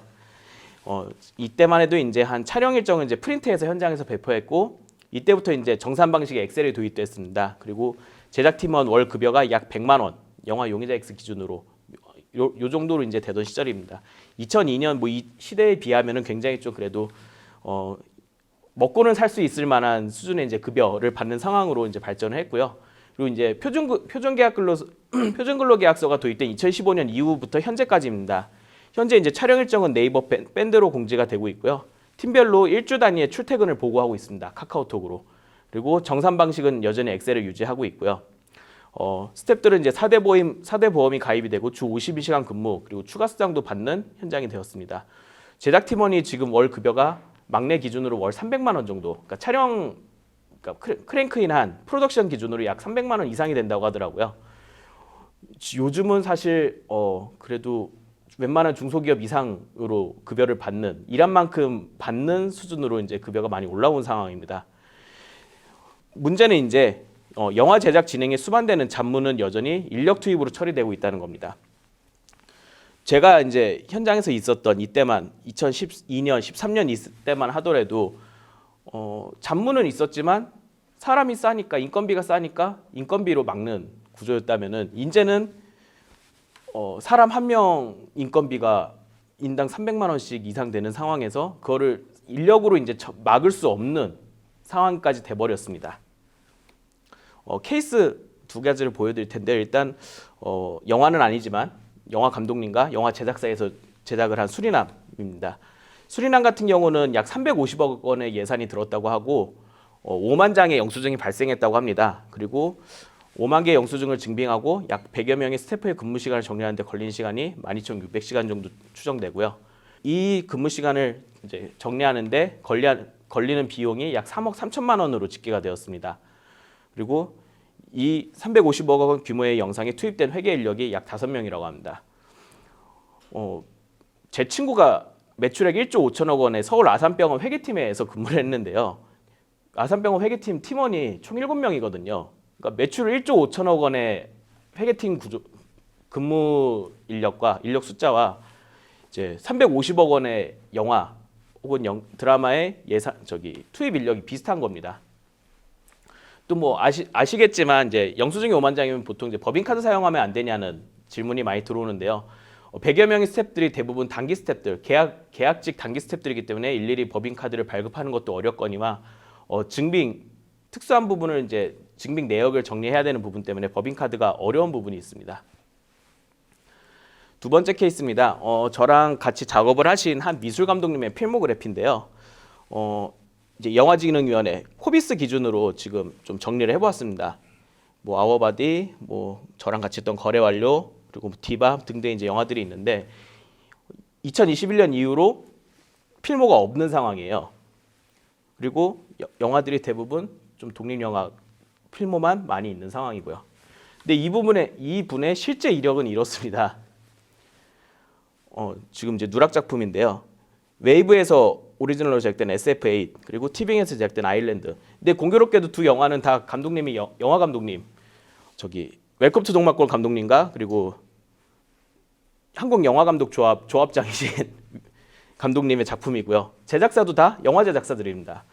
이때만 해도 이제 한 촬영 일정을 이제 프린트해서 현장에서 배포했고, 이때부터 이제 정산 방식의 엑셀이 도입됐습니다. 그리고 제작팀원 월 급여가 약 100만 원, 영화 용의자 X 기준으로 요 정도로 이제 되던 시절입니다. 2002년 뭐 이 시대에 비하면은 굉장히 좀 그래도 먹고는 살 수 있을 만한 수준의 이제 급여를 받는 상황으로 이제 발전을 했고요. 그리고 이제 표준근로계약서가 도입된 2015년 이후부터 현재까지입니다. 현재 이제 촬영 일정은 네이버 밴드로 공지가 되고 있고요. 팀별로 일주 단위의 출퇴근을 보고하고 있습니다. 카카오톡으로. 그리고 정산 방식은 여전히 엑셀을 유지하고 있고요. 스태프들은 이제 4대 보험이 가입이 되고 주 52시간 근무, 그리고 추가 수당도 받는 현장이 되었습니다. 제작팀원이 지금 월 급여가 막내 기준으로 월 300만 원 정도, 그러니까 크랭크인한 프로덕션 기준으로 약 300만 원 이상이 된다고 하더라고요. 요즘은 사실 그래도 웬만한 중소기업 이상으로 급여를 받는, 일한 만큼 받는 수준으로 이제 급여가 많이 올라온 상황입니다. 문제는 이제 영화 제작 진행에 수반되는 잡무는 여전히 인력 투입으로 처리되고 있다는 겁니다. 제가 이제 현장에서 있었던 이때만 2012년, 13년 이때만 하더라도 잡무는 있었지만 사람이 싸니까, 인건비가 싸니까 인건비로 막는 구조였다면은, 이제는 사람 한 명 인건비가 인당 300만 원씩 이상 되는 상황에서 그거를 인력으로 이제 막을 수 없는 상황까지 돼버렸습니다. 케이스 두 가지를 보여드릴 텐데, 일단 영화는 아니지만 영화 감독님과 영화 제작사에서 제작을 한 수리남입니다. 수리남 같은 경우는 약 350억 원의 예산이 들었다고 하고 5만 장의 영수증이 발생했다고 합니다. 그리고 5만 개의 영수증을 증빙하고 약 100여 명의 스태프의 근무 시간을 정리하는 데 걸린 시간이 12,600시간 정도 추정되고요. 이 근무 시간을 이제 정리하는데 걸리는 비용이 약 3억 3천만 원으로 집계가 되었습니다. 그리고 이 350억 원 규모의 영상에 투입된 회계 인력이 약 5명이라고 합니다. 제 친구가 매출액 1조 5천억 원의 서울 아산병원 회계팀에서 근무를 했는데요. 아산병원 회계팀 팀원이 총 7명이거든요. 그러니까 매출 1조 5천억 원의 회계팀 근무 인력과 인력 숫자와 이제 350억 원의 영화 혹은 드라마의 투입 인력이 비슷한 겁니다. 또 뭐 아시겠지만 이제 영수증이 5만 장이면 보통 이제 법인카드 사용하면 안 되냐는 질문이 많이 들어오는데요. 100여 명의 스태프들이 대부분 단기 스태프들, 계약직 단기 스태프들이기 때문에 일일이 법인카드를 발급하는 것도 어렵거니와 특수한 부분을 이제 증빙 내역을 정리해야 되는 부분 때문에 법인카드가 어려운 부분이 있습니다. 두 번째 케이스입니다. 저랑 같이 작업을 하신 한 미술 감독님의 필모그래피인데요. 이제 영화진흥위원회 코비스 기준으로 지금 좀 정리를 해보았습니다. 뭐 아워바디, 뭐 저랑 같이 했던 거래 완료, 그리고 디바 등등 이제 영화들이 있는데 2021년 이후로 필모가 없는 상황이에요. 그리고 영화들이 대부분 좀 독립 영화 필모만 많이 있는 상황이고요. 근데 이분의 실제 이력은 이렇습니다. 지금 이제 누락 작품인데요. 웨이브에서 오리지널로 제작된 SF8 그리고 티빙에서 제작된 아일랜드. 근데 공교롭게도 두 영화는 다 감독님이 영화 감독님 웰컴 투 동막골 감독님과 그리고 한국 영화 감독 조합장이신 감독님의 작품이고요. 제작사도 다 영화 제작사들입니다.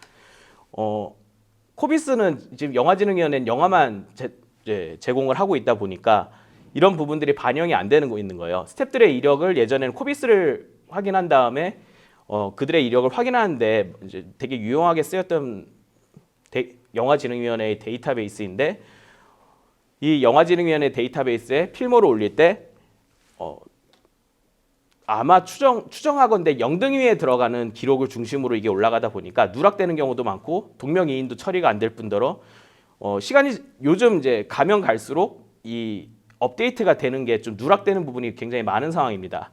코비스는 지금 영화진흥위원회는 영화만 제공을 하고 있다 보니까 이런 부분들이 반영이 안 되는 거 있는 거예요. 스태프들의 이력을 예전에는 코비스를 확인한 다음에 그들의 이력을 확인하는데 이제 되게 유용하게 쓰였던 영화진흥위원회의 데이터베이스인데 이 영화진흥위원회 데이터베이스에 필모를 올릴 때 아마 추정하건대 영등위에 들어가는 기록을 중심으로 이게 올라가다 보니까 누락되는 경우도 많고 동명이인도 처리가 안 될 뿐더러 시간이 요즘 이제 가면 갈수록 이 업데이트가 되는 게 좀 누락되는 부분이 굉장히 많은 상황입니다.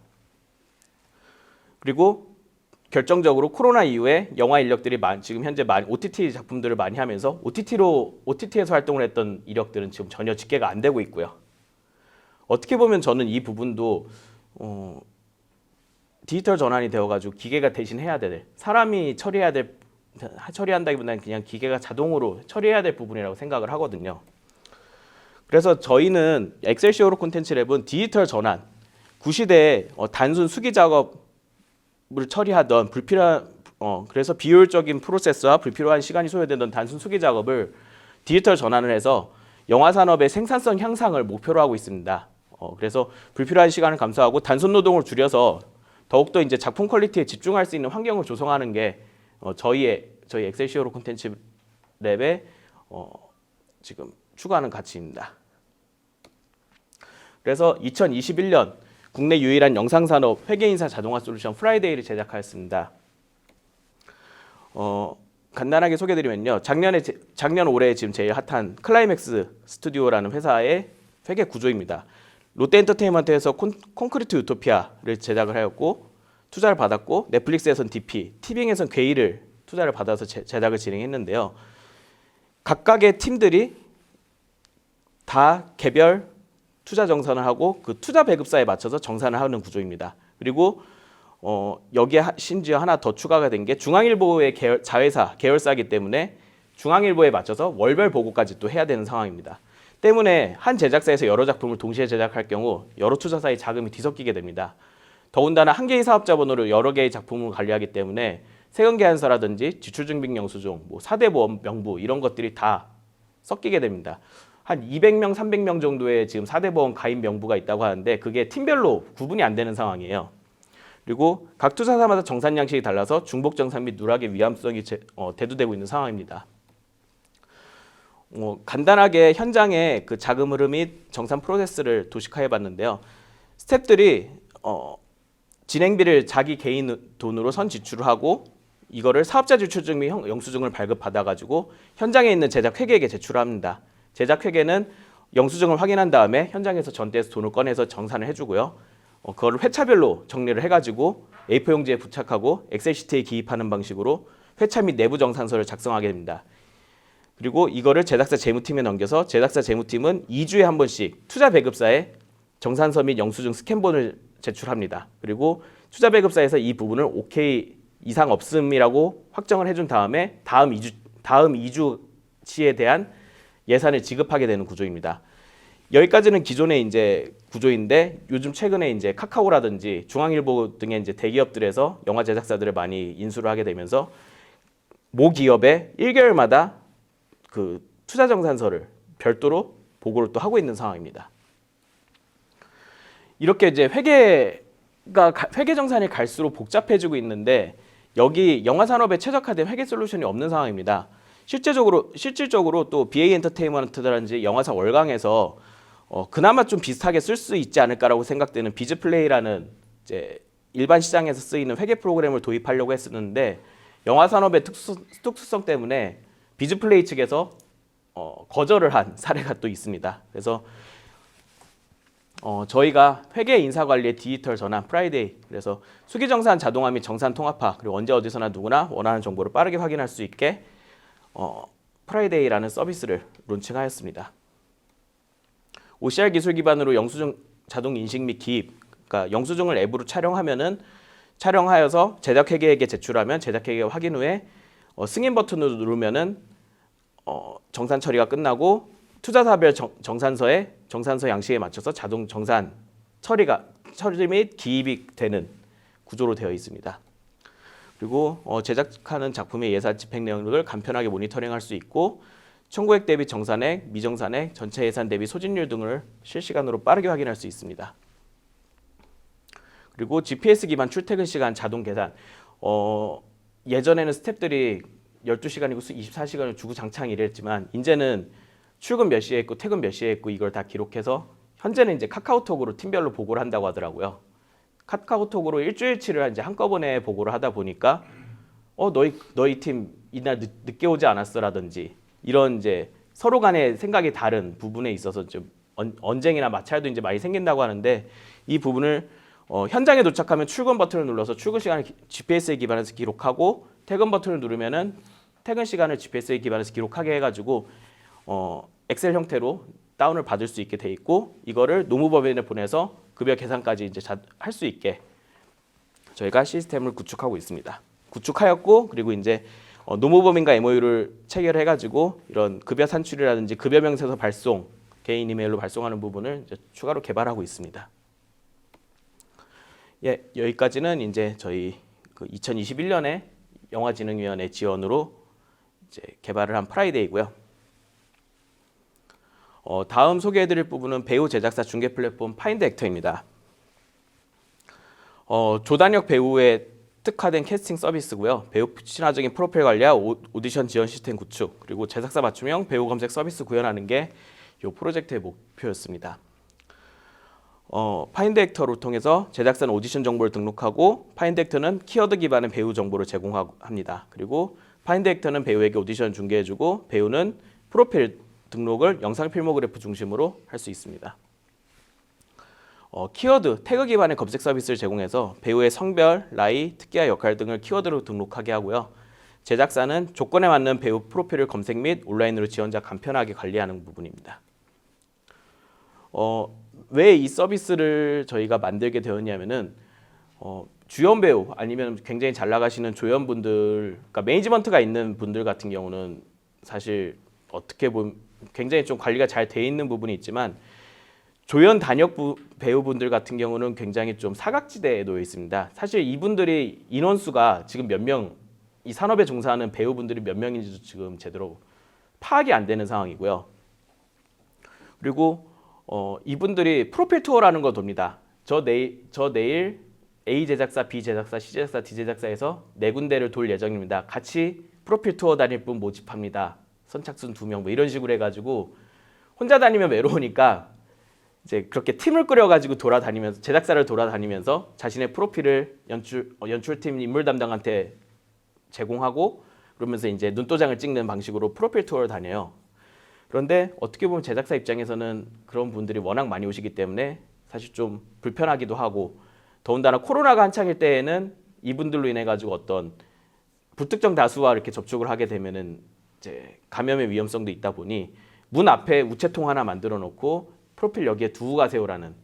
그리고 결정적으로 코로나 이후에 영화 인력들이 지금 현재 많이 OTT 작품들을 많이 하면서 OTT에서 활동을 했던 이력들은 지금 전혀 집계가 안 되고 있고요. 어떻게 보면 저는 이 부분도 디지털 전환이 되어가지고 기계가 대신 해야 될 사람이 처리한다기보다는 그냥 기계가 자동으로 처리해야 될 부분이라고 생각을 하거든요. 그래서 저희는 엑셀시오로 콘텐츠 랩은 디지털 전환, 구시대에 단순 수기 작업을 처리하던 그래서 비효율적인 프로세스와 불필요한 시간이 소요되던 단순 수기 작업을 디지털 전환을 해서 영화 산업의 생산성 향상을 목표로 하고 있습니다. 그래서 불필요한 시간을 감소하고 단순 노동을 줄여서 더욱더 이제 작품 퀄리티에 집중할 수 있는 환경을 조성하는 게 저희 엑셀시오로 콘텐츠 랩의 지금 추구하는 가치입니다. 그래서 2021년 국내 유일한 영상산업 회계인사 자동화 솔루션 프라이데이를 제작하였습니다. 간단하게 소개드리면요. 작년 올해 지금 제일 핫한 클라이맥스 스튜디오라는 회사의 회계 구조입니다. 롯데엔터테인먼트에서 콘크리트 유토피아를 제작을 하였고 투자를 받았고 넷플릭스에선 DP, 티빙에선 괴이를 투자를 받아서 제작을 진행했는데요. 각각의 팀들이 다 개별 투자 정산을 하고 그 투자 배급사에 맞춰서 정산을 하는 구조입니다. 그리고 여기에 심지어 하나 더 추가가 된 게 중앙일보의 자회사 계열사이기 때문에 중앙일보에 맞춰서 월별 보고까지 또 해야 되는 상황입니다. 때문에 한 제작사에서 여러 작품을 동시에 제작할 경우 여러 투자사의 자금이 뒤섞이게 됩니다. 더군다나 한 개의 사업자번호로 여러 개의 작품을 관리하기 때문에 세금 계산서라든지 지출증빙 영수증, 4대 보험 명부 이런 것들이 다 섞이게 됩니다. 한 200명, 300명 정도의 지금 4대 보험 가입 명부가 있다고 하는데 그게 팀별로 구분이 안 되는 상황이에요. 그리고 각 투자사마다 정산 양식이 달라서 중복 정산 및 누락의 위험성이 대두되고 있는 상황입니다. 간단하게 현장의 그 자금 흐름 및 정산 프로세스를 도식화해 봤는데요. 스태프들이 진행비를 자기 개인 돈으로 선 지출을 하고 이거를 사업자 지출증 및 영수증을 발급받아 가지고 현장에 있는 제작 회계에게 제출합니다. 제작 회계는 영수증을 확인한 다음에 현장에서 전대에서 돈을 꺼내서 정산을 해주고요. 그거를 회차별로 정리를 해가지고 A4 용지에 부착하고 엑셀 시트에 기입하는 방식으로 회차 및 내부 정산서를 작성하게 됩니다. 그리고 이거를 제작사 재무팀에 넘겨서 제작사 재무팀은 2주에 한 번씩 투자 배급사에 정산서 및 영수증 스캔본을 제출합니다. 그리고 투자 배급사에서 이 부분을 OK 이상 없음이라고 확정을 해준 다음에 다음 2주치에 대한 예산을 지급하게 되는 구조입니다. 여기까지는 기존의 이제 구조인데 요즘 최근에 이제 카카오라든지 중앙일보 등의 이제 대기업들에서 영화 제작사들을 많이 인수를 하게 되면서 모 기업에 1개월마다 그 투자 정산서를 별도로 보고를 또 하고 있는 상황입니다. 이렇게 이제 회계 정산이 갈수록 복잡해지고 있는데 여기 영화 산업에 최적화된 회계 솔루션이 없는 상황입니다. 실질적으로 또 BA 엔터테인먼트라든지 영화사 월강에서 그나마 좀 비슷하게 쓸 수 있지 않을까라고 생각되는 비즈플레이라는 이제 일반 시장에서 쓰이는 회계 프로그램을 도입하려고 했었는데 영화 산업의 특수성 때문에 비즈플레이 측에서 거절을 한 사례가 또 있습니다. 그래서 저희가 회계 인사 관리의 디지털 전환 프라이데이, 그래서 수기 정산 자동화 및 정산 통합화, 그리고 언제 어디서나 누구나 원하는 정보를 빠르게 확인할 수 있게 프라이데이라는 서비스를 론칭하였습니다. OCR 기술 기반으로 영수증 자동 인식 및 기입, 그러니까 영수증을 앱으로 촬영하여서 제작회계에게 제출하면 제작회계 확인 후에 승인 버튼을 누르면은 정산 처리가 끝나고 투자사별 정산서에 정산서 양식에 맞춰서 자동 정산 처리 및 기입이 되는 구조로 되어 있습니다. 그리고 제작하는 작품의 예산 집행 내역을 간편하게 모니터링할 수 있고 청구액 대비 정산액, 미정산액, 전체 예산 대비 소진율 등을 실시간으로 빠르게 확인할 수 있습니다. 그리고 GPS 기반 출퇴근 시간 자동 계산. 예전에는 스태프들이 12시간이고 24시간을 주구장창 일했지만 이제는 출근 몇 시에 했고 퇴근 몇 시에 했고 이걸 다 기록해서 현재는 이제 카카오톡으로 팀별로 보고를 한다고 하더라고요. 카카오톡으로 일주일치를 이제 한꺼번에 보고를 하다 보니까 너희 팀 이날 늦게 오지 않았어라든지 이런 이제 서로 간의 생각이 다른 부분에 있어서 좀 언쟁이나 마찰도 이제 많이 생긴다고 하는데 이 부분을 현장에 도착하면 출근 버튼을 눌러서 출근 시간을 GPS에 기반해서 기록하고 퇴근 버튼을 누르면은 퇴근 시간을 GPS에 기반해서 기록하게 해가지고 엑셀 형태로 다운을 받을 수 있게 돼 있고 이거를 노무법인에 보내서 급여 계산까지 이제 할 수 있게 저희가 시스템을 구축하고 있습니다. 구축하였고 그리고 이제 노무법인과 MOU를 체결해가지고 이런 급여 산출이라든지 급여 명세서 발송, 개인 이메일로 발송하는 부분을 이제 추가로 개발하고 있습니다. 예, 여기까지는 이제 저희 2021년에 영화진흥위원회 지원으로 이제 개발을 한 프라이데이고요. 다음 소개해드릴 부분은 배우 제작사 중개 플랫폼 파인드 액터입니다. 조단역 배우에 특화된 캐스팅 서비스고요. 배우 친화적인 프로필 관리와 오디션 지원 시스템 구축, 그리고 제작사 맞춤형 배우 검색 서비스 구현하는 게 이 프로젝트의 목표였습니다. 파인드 액터를 통해서 제작사는 오디션 정보를 등록하고 파인드 액터는 키워드 기반의 배우 정보를 제공합니다. 그리고 파인드 액터는 배우에게 오디션 중개해주고 배우는 프로필 등록을 영상 필모그래프 중심으로 할 수 있습니다. 키워드, 태그 기반의 검색 서비스를 제공해서 배우의 성별, 나이, 특기와 역할 등을 키워드로 등록하게 하고요. 제작사는 조건에 맞는 배우 프로필을 검색 및 온라인으로 지원자 간편하게 관리하는 부분입니다. 왜 이 서비스를 저희가 만들게 되었냐면은 주연 배우 아니면 굉장히 잘 나가시는 조연분들, 그러니까 매니지먼트가 있는 분들 같은 경우는 사실 어떻게 보면 굉장히 좀 관리가 잘 돼 있는 부분이 있지만 조연 단역 배우분들 같은 경우는 굉장히 좀 사각지대에 놓여 있습니다. 사실 이분들이 인원수가 지금 몇 명, 이 산업에 종사하는 배우분들이 몇 명인지도 지금 제대로 파악이 안 되는 상황이고요. 그리고 이분들이 프로필 투어라는 거 돕니다. 저 내일 A 제작사, B 제작사, C 제작사, D 제작사에서 4군데를 돌 예정입니다. 같이 프로필 투어 다닐 분 모집합니다. 선착순 2명 뭐 이런 식으로 해가지고 혼자 다니면 외로우니까 이제 그렇게 팀을 꾸려가지고 돌아다니면서 제작사를 돌아다니면서 자신의 프로필을 연출팀 인물 담당한테 제공하고 그러면서 이제 눈도장을 찍는 방식으로 프로필 투어를 다녀요. 그런데 어떻게 보면 제작사 입장에서는 그런 분들이 워낙 많이 오시기 때문에 사실 좀 불편하기도 하고 더군다나 코로나가 한창일 때에는 이분들로 인해 가지고 어떤 불특정 다수와 이렇게 접촉을 하게 되면은 이제 감염의 위험성도 있다 보니 문 앞에 우체통 하나 만들어 놓고 프로필 여기에 두고 가세요라는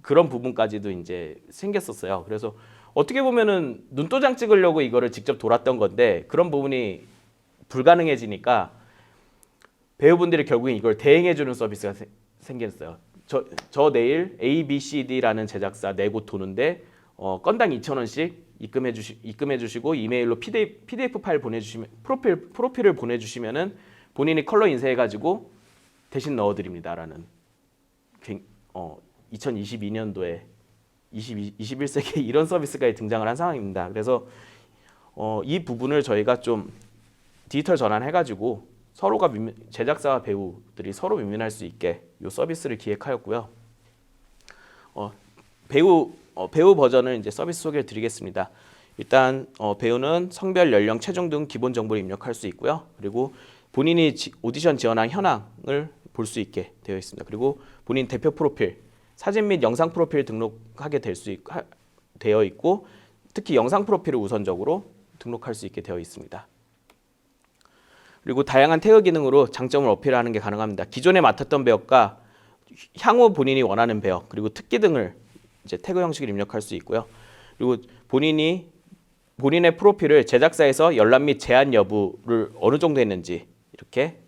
그런 부분까지도 이제 생겼었어요. 그래서 어떻게 보면은 눈도장 찍으려고 이거를 직접 돌았던 건데 그런 부분이 불가능해지니까 배우분들이 결국엔 이걸 대행해주는 서비스가 생겼어요. 저 내일 A, B, C, D라는 제작사 4곳 도는데 건당 2,000원씩 입금해 주시고 이메일로 PDF 파일 보내주시면 프로필을 보내주시면은 본인이 컬러 인쇄해가지고 대신 넣어드립니다라는 2022년도에 21세기에 이런 서비스가 등장을 한 상황입니다. 그래서 이 부분을 저희가 좀 디지털 전환해가지고 서로가 제작사와 배우들이 서로 민민할 수 있게 이 서비스를 기획하였고요. 배우 버전을 이제 서비스 소개를 드리겠습니다. 일단 배우는 성별, 연령, 체중 등 기본 정보를 입력할 수 있고요. 그리고 본인이 오디션 지원한 현황을 볼 수 있게 되어 있습니다. 그리고 본인 대표 프로필, 사진 및 영상 프로필 등록하게 되어 있고 특히 영상 프로필을 우선적으로 등록할 수 있게 되어 있습니다. 그리고 다양한 태그 기능으로 장점을 어필하는 게 가능합니다. 기존에 맡았던 배역과 향후 본인이 원하는 배역 그리고 특기 등을 이제 태그 형식을 입력할 수 있고요. 그리고 본인의 프로필을 제작사에서 열람 및 제한 여부를 어느 정도 했는지 이렇게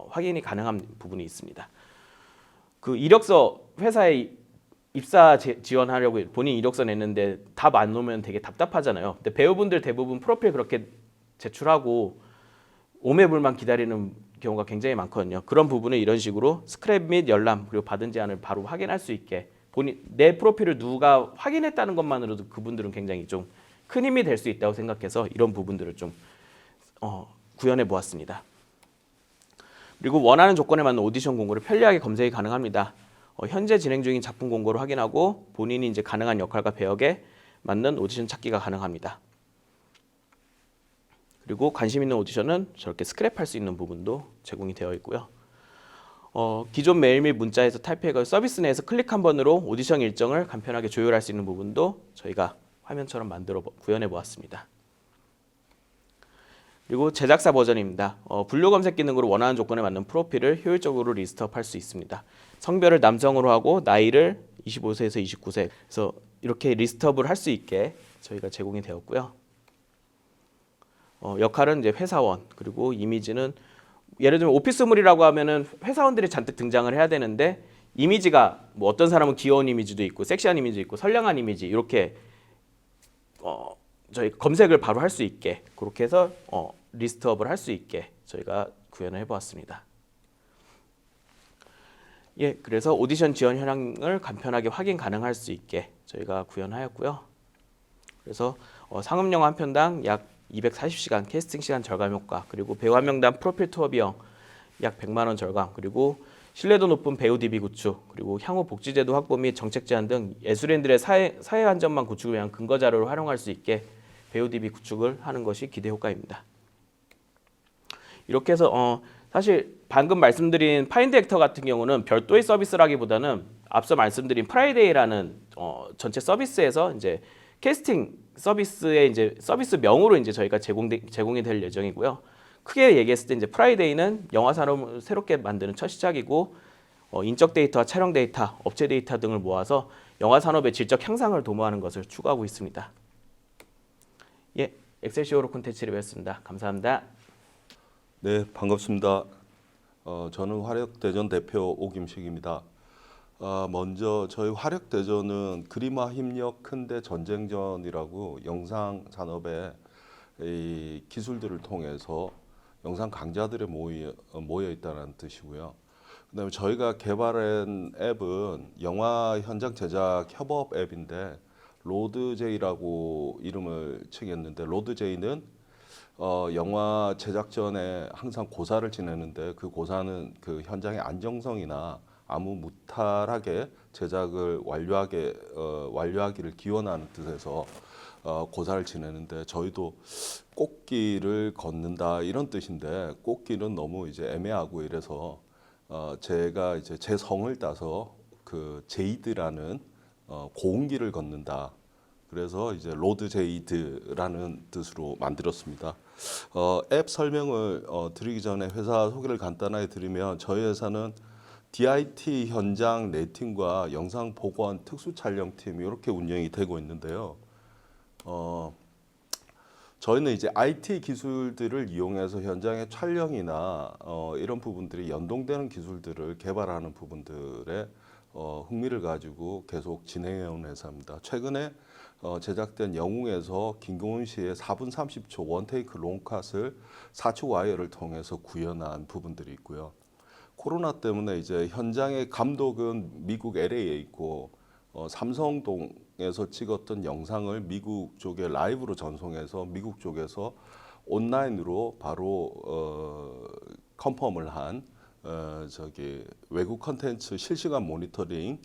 확인이 가능한 부분이 있습니다. 그 이력서 회사에 입사 지원하려고 본인 이력서 냈는데 답 안 오면 되게 답답하잖아요. 근데 배우분들 대부분 프로필 그렇게 제출하고 오매불만 기다리는 경우가 굉장히 많거든요. 그런 부분을 이런 식으로 스크랩 및 열람 그리고 받은 제안을 바로 확인할 수 있게 내 프로필을 누가 확인했다는 것만으로도 그분들은 굉장히 좀 큰 힘이 될 수 있다고 생각해서 이런 부분들을 좀 구현해 보았습니다. 그리고 원하는 조건에 맞는 오디션 공고를 편리하게 검색이 가능합니다. 현재 진행 중인 작품 공고를 확인하고 본인이 이제 가능한 역할과 배역에 맞는 오디션 찾기가 가능합니다. 그리고 관심 있는 오디션은 저렇게 스크랩할 수 있는 부분도 제공이 되어 있고요. 기존 메일 및 문자에서 타이핑을 서비스 내에서 클릭 한 번으로 오디션 일정을 간편하게 조율할 수 있는 부분도 저희가 화면처럼 구현해 보았습니다. 그리고 제작사 버전입니다. 분류 검색 기능으로 원하는 조건에 맞는 프로필을 효율적으로 리스트업할 수 있습니다. 성별을 남성으로 하고 나이를 25세에서 29세 그래서 이렇게 리스트업을 할 수 있게 저희가 제공이 되었고요. 역할은 이제 회사원 그리고 이미지는 예를 들면 오피스물이라고 하면은 회사원들이 잔뜩 등장을 해야 되는데 이미지가 뭐 어떤 사람은 귀여운 이미지도 있고 섹시한 이미지도 있고 선량한 이미지 이렇게 저희 검색을 바로 할 수 있게 그렇게 해서 리스트업을 할 수 있게 저희가 구현을 해보았습니다. 예, 그래서 오디션 지원 현황을 간편하게 확인 가능할 수 있게 저희가 구현하였고요. 그래서 상업 영화 한 편당 약 240시간 캐스팅 시간 절감 효과 그리고 배우 한 명당 프로필 투어 비용 약 100만 원 절감 그리고 신뢰도 높은 배우 DB 구축 그리고 향후 복지제도 확보 및 정책 제안 등 예술인들의 사회 안전망 구축을 위한 근거 자료를 활용할 수 있게 배우 DB 구축을 하는 것이 기대 효과입니다. 이렇게 해서 사실 방금 말씀드린 파인드 액터 같은 경우는 별도의 서비스라기보다는 앞서 말씀드린 프라이데이라는 전체 서비스에서 이제 캐스팅 서비스의 이제 서비스명으로 이제 저희가 제공이 될 예정이고요. 크게 얘기했을 때 이제 프라이데이는 영화 산업을 새롭게 만드는 첫 시작이고 인적 데이터와 촬영 데이터, 업체 데이터 등을 모아서 영화 산업의 질적 향상을 도모하는 것을 추구하고 있습니다. 예, 엑셀시오로 콘텐츠를 배웠습니다. 감사합니다. 네, 반갑습니다. 저는 화력대전 대표 오김식입니다. 먼저 저희 화력대전은 그림화 힘력 큰대 전쟁전이라고 영상 산업의 이 기술들을 통해서 영상 강자들이 모여 있다는 뜻이고요. 그다음에 저희가 개발한 앱은 영화 현장 제작 협업 앱인데 로드제이라고 이름을 칭했는데 로드제이는 영화 제작 전에 항상 고사를 지내는데 그 고사는 그 현장의 안정성이나 아무 무탈하게 제작을 완료하기를 기원하는 뜻에서 고사를 지내는데 저희도 꽃길을 걷는다 이런 뜻인데 꽃길은 너무 이제 애매하고 이래서 제가 이제 제 성을 따서 그 제이드라는 고운길을 걷는다. 그래서 이제 로드 제이드라는 뜻으로 만들었습니다. 앱 설명을 드리기 전에 회사 소개를 간단하게 드리면 저희 회사는 DIT 현장 네팅과 영상 복원 특수 촬영팀 이렇게 운영이 되고 있는데요. 저희는 이제 IT 기술들을 이용해서 현장의 촬영이나 이런 부분들이 연동되는 기술들을 개발하는 부분들에 흥미를 가지고 계속 진행해온 회사입니다. 최근에 제작된 영웅에서 김고은 씨의 4분 30초 원테이크 롱컷을 4축 와이어를 통해서 구현한 부분들이 있고요. 코로나 때문에 이제 현장의 감독은 미국 LA에 있고 삼성동에서 찍었던 영상을 미국 쪽에 라이브로 전송해서 미국 쪽에서 온라인으로 바로 컨펌을 한 외국 컨텐츠 실시간 모니터링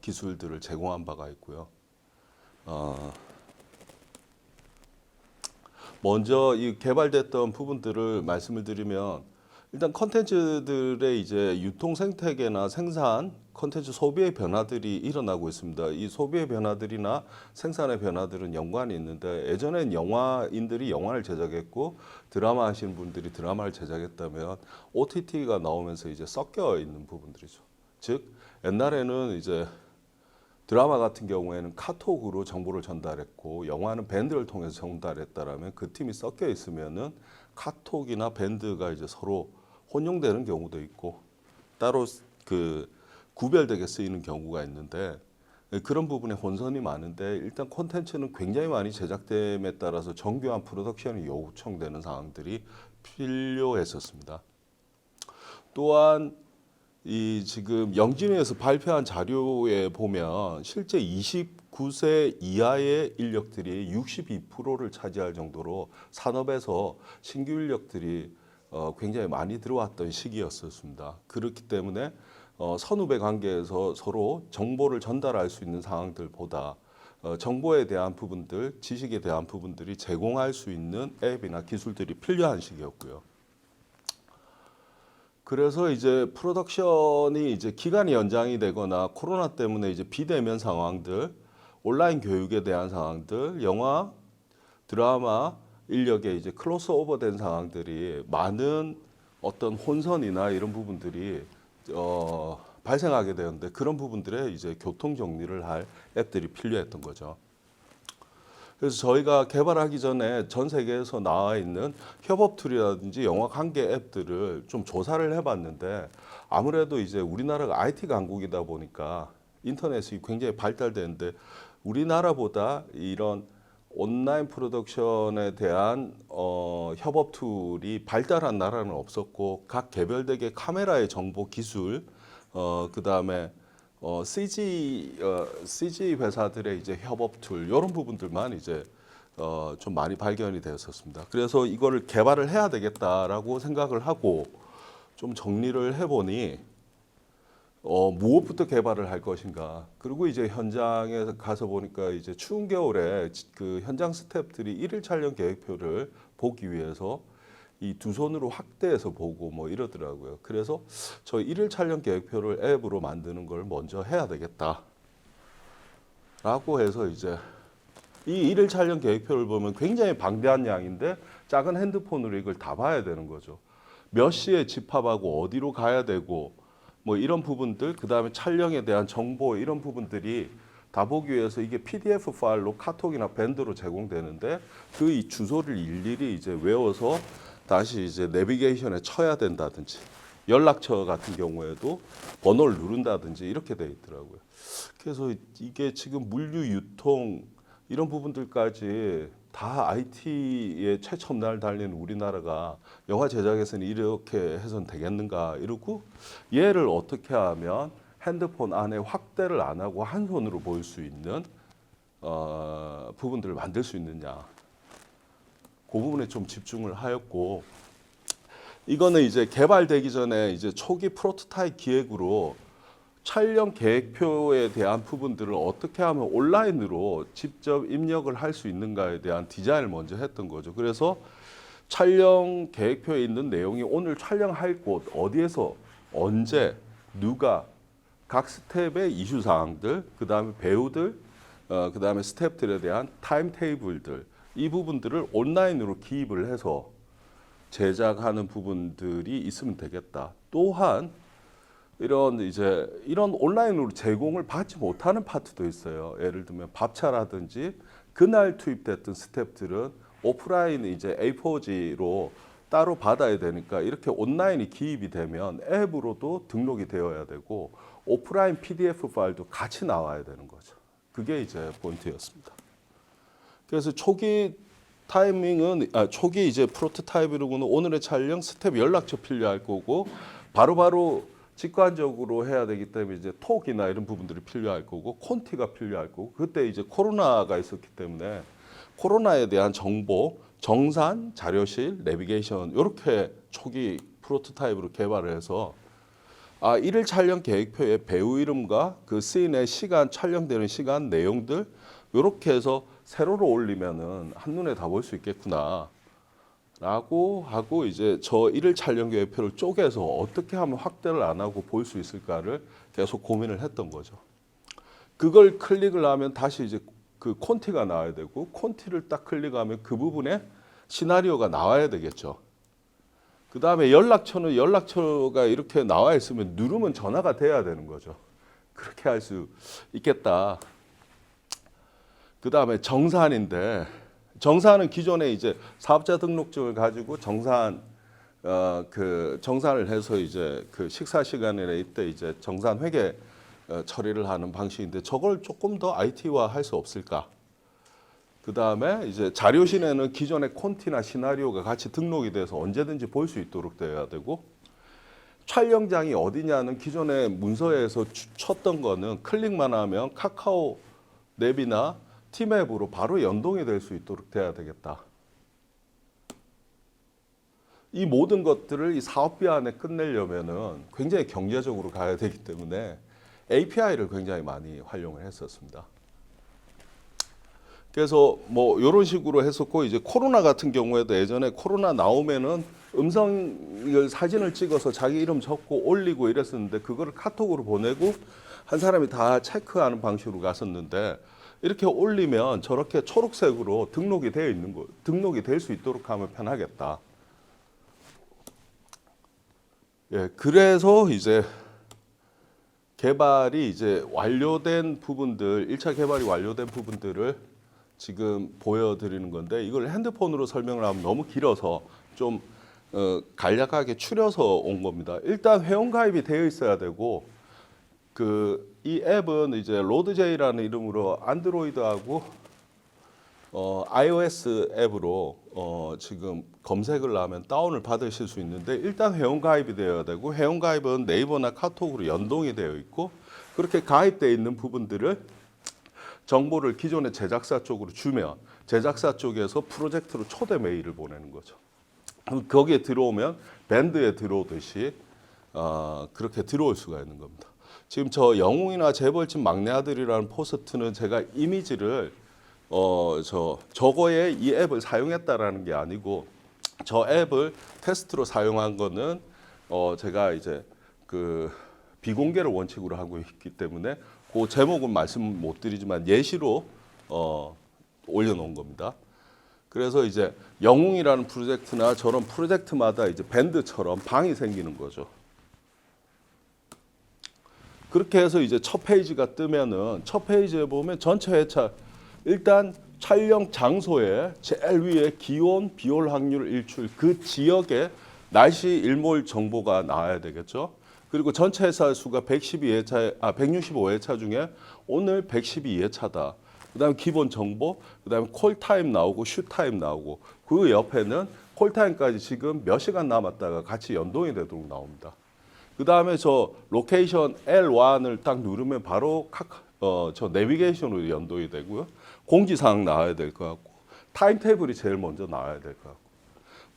기술들을 제공한 바가 있고요. 먼저 이 개발됐던 부분들을 말씀을 드리면 일단 컨텐츠들의 이제 유통 생태계나 생산 콘텐츠 소비의 변화들이 일어나고 있습니다. 이 소비의 변화들이나 생산의 변화들은 연관이 있는데 예전엔 영화인들이 영화를 제작했고 드라마 하시는 분들이 드라마를 제작했다면 OTT가 나오면서 이제 섞여 있는 부분들이죠. 즉 옛날에는 이제 드라마 같은 경우에는 카톡으로 정보를 전달했고 영화는 밴드를 통해서 전달했다라면 그 팀이 섞여 있으면은 카톡이나 밴드가 이제 서로 혼용되는 경우도 있고 따로 그 구별되게 쓰이는 경우가 있는데 그런 부분에 혼선이 많은데 일단 콘텐츠는 굉장히 많이 제작됨에 따라서 정교한 프로덕션이 요청되는 상황들이 필요했었습니다. 또한 이 지금 영진에서 발표한 자료에 보면 실제 29세 이하의 인력들이 62%를 차지할 정도로 산업에서 신규 인력들이 굉장히 많이 들어왔던 시기였었습니다. 그렇기 때문에 선후배 관계에서 서로 정보를 전달할 수 있는 상황들보다 정보에 대한 부분들, 지식에 대한 부분들이 제공할 수 있는 앱이나 기술들이 필요한 시기였고요. 그래서 이제 프로덕션이 이제 기간이 연장이 되거나 코로나 때문에 이제 비대면 상황들, 온라인 교육에 대한 상황들, 영화, 드라마 인력의 이제 클로스 오버된 상황들이 많은 어떤 혼선이나 이런 부분들이 발생하게 되었는데 그런 부분들에 이제 교통 정리를 할 앱들이 필요했던 거죠. 그래서 저희가 개발하기 전에 전 세계에서 나와 있는 협업 툴이라든지 영화 관계 앱들을 좀 조사를 해봤는데 아무래도 이제 우리나라가 IT 강국이다 보니까 인터넷이 굉장히 발달되는데 우리나라보다 이런 온라인 프로덕션에 대한 협업 툴이 발달한 나라는 없었고 각 개별되게 카메라의 정보 기술 그다음에 CG 회사들의 이제 협업 툴 이런 부분들만 이제 좀 많이 발견이 되었었습니다. 그래서 이거를 개발을 해야 되겠다라고 생각을 하고 좀 정리를 해보니 무엇부터 개발을 할 것인가. 그리고 이제 현장에 가서 보니까 이제 추운 겨울에 그 현장 스태프들이 일일 촬영 계획표를 보기 위해서 이 두 손으로 확대해서 보고 뭐 이러더라고요. 그래서 저 일일 촬영 계획표를 앱으로 만드는 걸 먼저 해야 되겠다. 라고 해서 이제 이 일일 촬영 계획표를 보면 굉장히 방대한 양인데 작은 핸드폰으로 이걸 다 봐야 되는 거죠. 몇 시에 집합하고 어디로 가야 되고 뭐 이런 부분들, 그 다음에 촬영에 대한 정보 이런 부분들이 다 보기 위해서 이게 PDF 파일로 카톡이나 밴드로 제공되는데 그 이 주소를 일일이 이제 외워서 다시 이제 내비게이션에 쳐야 된다든지 연락처 같은 경우에도 번호를 누른다든지 이렇게 돼 있더라고요. 그래서 이게 지금 물류 유통 이런 부분들까지 다 IT에 최첨단을 달리는 우리나라가 영화 제작에서는 이렇게 해서는 되겠는가 이러고 얘를 어떻게 하면 핸드폰 안에 확대를 안 하고 한 손으로 볼 수 있는 부분들을 만들 수 있느냐 그 부분에 좀 집중을 하였고 이거는 이제 개발되기 전에 이제 초기 프로토타입 기획으로 촬영 계획표에 대한 부분들을 어떻게 하면 온라인으로 직접 입력을 할 수 있는가에 대한 디자인을 먼저 했던 거죠. 그래서 촬영 계획표에 있는 내용이 오늘 촬영할 곳 어디에서 언제 누가 각 스텝의 이슈 사항들, 그 다음에 배우들, 그 다음에 스텝들에 대한 타임 테이블들 이 부분들을 온라인으로 기입을 해서 제작하는 부분들이 있으면 되겠다. 또한 이런 온라인으로 제공을 받지 못하는 파트도 있어요. 예를 들면 밥차라든지 그날 투입됐던 스태프들은 오프라인 이제 A4G로 따로 받아야 되니까 이렇게 온라인이 기입이 되면 앱으로도 등록이 되어야 되고 오프라인 PDF 파일도 같이 나와야 되는 거죠. 그게 이제 포인트였습니다. 그래서 초기 타이밍은 초기 이제 프로토타입으로는 오늘의 촬영 스텝 연락처 필요할 거고 바로바로 직관적으로 해야 되기 때문에 이제 톡이나 이런 부분들이 필요할 거고 콘티가 필요할 거고 그때 이제 코로나가 있었기 때문에 코로나에 대한 정보, 정산, 자료실, 내비게이션 이렇게 초기 프로토타입으로 개발을 해서 일일 촬영 계획표에 배우 이름과 그 씬의 시간, 촬영되는 시간, 내용들 이렇게 해서 세로로 올리면은 한눈에 다 볼 수 있겠구나. 라고 하고 이제 저 일일 촬영 계획표를 쪼개서 어떻게 하면 확대를 안 하고 볼 수 있을까를 계속 고민을 했던 거죠. 그걸 클릭을 하면 다시 이제 그 콘티가 나와야 되고 콘티를 딱 클릭하면 그 부분에 시나리오가 나와야 되겠죠. 그 다음에 연락처는 연락처가 이렇게 나와 있으면 누르면 전화가 돼야 되는 거죠. 그렇게 할 수 있겠다. 그 다음에 정산인데 정산은 기존에 이제 사업자 등록증을 가지고 정산 그 정산을 해서 이제 그 식사 시간이나 이때 이제 정산 회계 처리를 하는 방식인데 저걸 조금 더 IT화 할 수 없을까? 그 다음에 이제 자료실에는 기존의 콘티나 시나리오가 같이 등록이 돼서 언제든지 볼 수 있도록 돼야 되고 촬영장이 어디냐는 기존의 문서에서 쳤던 거는 클릭만 하면 카카오 앱이나 티맵으로 바로 연동이 될 수 있도록 돼야 되겠다. 이 모든 것들을 이 사업비 안에 끝내려면은 굉장히 경제적으로 가야 되기 때문에 API를 굉장히 많이 활용을 했었습니다. 그래서 뭐 이런 식으로 했었고 이제 코로나 같은 경우에도 예전에 코로나 나오면은 음성을 사진을 찍어서 자기 이름 적고 올리고 이랬었는데 그거를 카톡으로 보내고 한 사람이 다 체크하는 방식으로 갔었는데 이렇게 올리면 저렇게 초록색으로 등록이 되어 있는 거, 등록이 될 수 있도록 하면 편하겠다. 예, 그래서 이제 개발이 이제 완료된 부분들, 1차 개발이 완료된 부분들을 지금 보여드리는 건데 이걸 핸드폰으로 설명을 하면 너무 길어서 좀 간략하게 추려서 온 겁니다. 일단 회원 가입이 되어 있어야 되고 이 앱은 이제 로드제이라는 이름으로 안드로이드하고 iOS 앱으로 지금 검색을 하면 다운을 받으실 수 있는데 일단 회원 가입이 되어야 되고 회원 가입은 네이버나 카톡으로 연동이 되어 있고 그렇게 가입되어 있는 부분들을 정보를 기존의 제작사 쪽으로 주면 제작사 쪽에서 프로젝트로 초대 메일을 보내는 거죠. 거기에 들어오면 밴드에 들어오듯이 그렇게 들어올 수가 있는 겁니다. 지금 저 영웅이나 재벌집 막내 아들이라는 포스트는 제가 이미지를 저거에 이 앱을 사용했다라는 게 아니고 저 앱을 테스트로 사용한 거는 제가 이제 그 비공개를 원칙으로 하고 있기 때문에 그 제목은 말씀 못 드리지만 예시로 올려놓은 겁니다. 그래서 이제 영웅이라는 프로젝트나 저런 프로젝트마다 이제 밴드처럼 방이 생기는 거죠. 그렇게 해서 이제 첫 페이지가 뜨면은 첫 페이지에 보면 전체 회차 일단 촬영 장소에 제일 위에 기온, 비올 확률, 일출 그 지역에 날씨 일몰 정보가 나와야 되겠죠. 그리고 전체 회차 수가 165회차 중에 오늘 112회차다. 그다음에 기본 정보, 그다음에 콜타임 나오고 슈타임 나오고 그 옆에는 콜타임까지 지금 몇 시간 남았다가 같이 연동이 되도록 나옵니다. 그다음에 저 로케이션 L1을 딱 누르면 바로 저 내비게이션으로 연동이 되고요. 공지사항 나와야 될 것 같고 타임 테이블이 제일 먼저 나와야 될 것 같고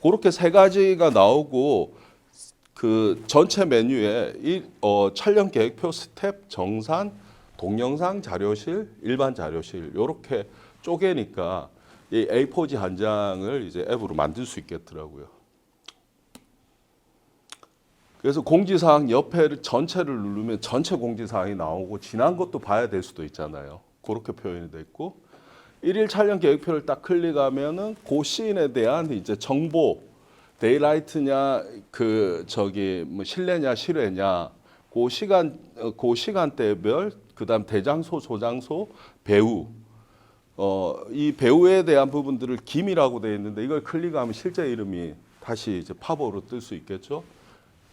그렇게 세 가지가 나오고 그 전체 메뉴에 촬영 계획표 스텝 정산 동영상 자료실 일반 자료실 이렇게 쪼개니까 이 A4지 한 장을 이제 앱으로 만들 수 있겠더라고요. 그래서 공지사항 옆에 전체를 누르면 전체 공지사항이 나오고 지난 것도 봐야 될 수도 있잖아요. 그렇게 표현이 됐고 일일 촬영 계획표를 딱 클릭하면은 그 시인에 대한 이제 정보 데이라이트냐 뭐 실내냐 실외냐 그 시간대별 그다음 대장소 조장소 배우 이 배우에 대한 부분들을 기미라고 되어 있는데 이걸 클릭하면 실제 이름이 다시 이제 팝업으로 뜰 수 있겠죠.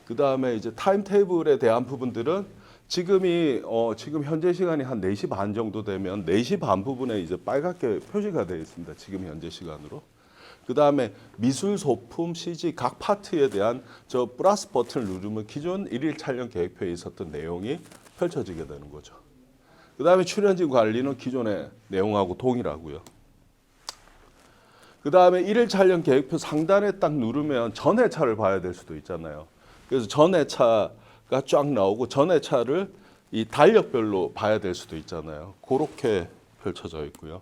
그다음에 이제 타임 테이블에 대한 부분들은 지금 현재 시간이 한 4시 반 정도 되면 4시 반 부분에 이제 빨갛게 표시가 되어 있습니다. 지금 현재 시간으로. 그다음에 미술, 소품, CG 각 파트에 대한 저 플러스 버튼을 누르면 기존 일일 촬영 계획표에 있었던 내용이 펼쳐지게 되는 거죠. 그다음에 출연진 관리는 기존의 내용하고 동일하고요. 그다음에 일일 촬영 계획표 상단에 딱 누르면 전회차를 봐야 될 수도 있잖아요. 그래서 전회차가 쫙 나오고 전회차를 이 달력별로 봐야 될 수도 있잖아요. 그렇게 펼쳐져 있고요.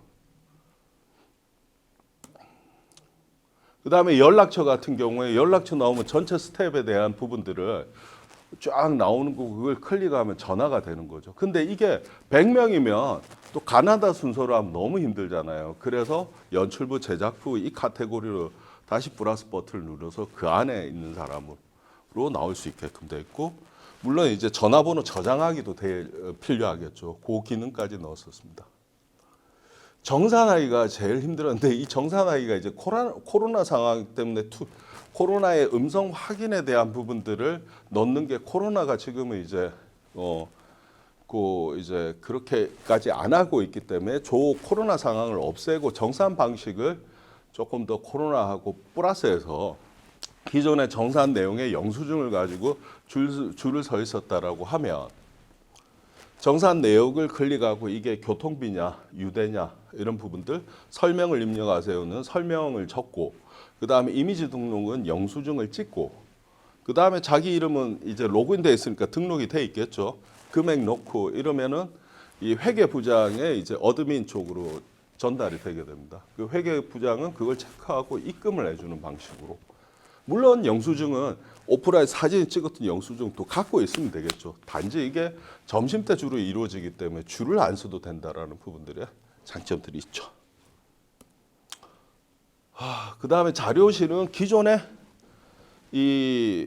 그다음에 연락처 같은 경우에 연락처 나오면 전체 스텝에 대한 부분들을 쫙 나오는 거 그걸 클릭하면 전화가 되는 거죠. 근데 이게 100명이면 또 가나다 순서로 하면 너무 힘들잖아요. 그래서 연출부, 제작부 이 카테고리로 다시 플러스 버튼을 눌러서 그 안에 있는 사람으로 나올 수 있게끔 돼 있고, 물론 이제 전화번호 저장하기도 필요하겠죠. 그 기능까지 넣었었습니다. 정산하기가 제일 힘들었는데 이 정산하기가 이제 코로나 상황 때문에 코로나의 음성 확인에 대한 부분들을 넣는 게 코로나가 지금은 이제 이제 그렇게까지 안 하고 있기 때문에 코로나 상황을 없애고 정산 방식을 조금 더 코로나하고 플러스해서 기존의 정산 내용의 영수증을 가지고 줄을 서 있었다라고 하면 정산 내역을 클릭하고 이게 교통비냐 유대냐 이런 부분들 설명을 입력하세요는 설명을 적고, 그 다음에 이미지 등록은 영수증을 찍고, 그 다음에 자기 이름은 이제 로그인돼 있으니까 등록이 돼 있겠죠. 금액 넣고 이러면은 이 회계부장의 이제 어드민 쪽으로 전달이 되게 됩니다. 그 회계부장은 그걸 체크하고 입금을 해주는 방식으로. 물론 영수증은 오프라인 사진 찍었던 영수증도 갖고 있으면 되겠죠. 단지 이게 점심때 주로 이루어지기 때문에 줄을 안 써도 된다라는 부분들의 장점들이 있죠. 그 다음에 자료실은 기존에 이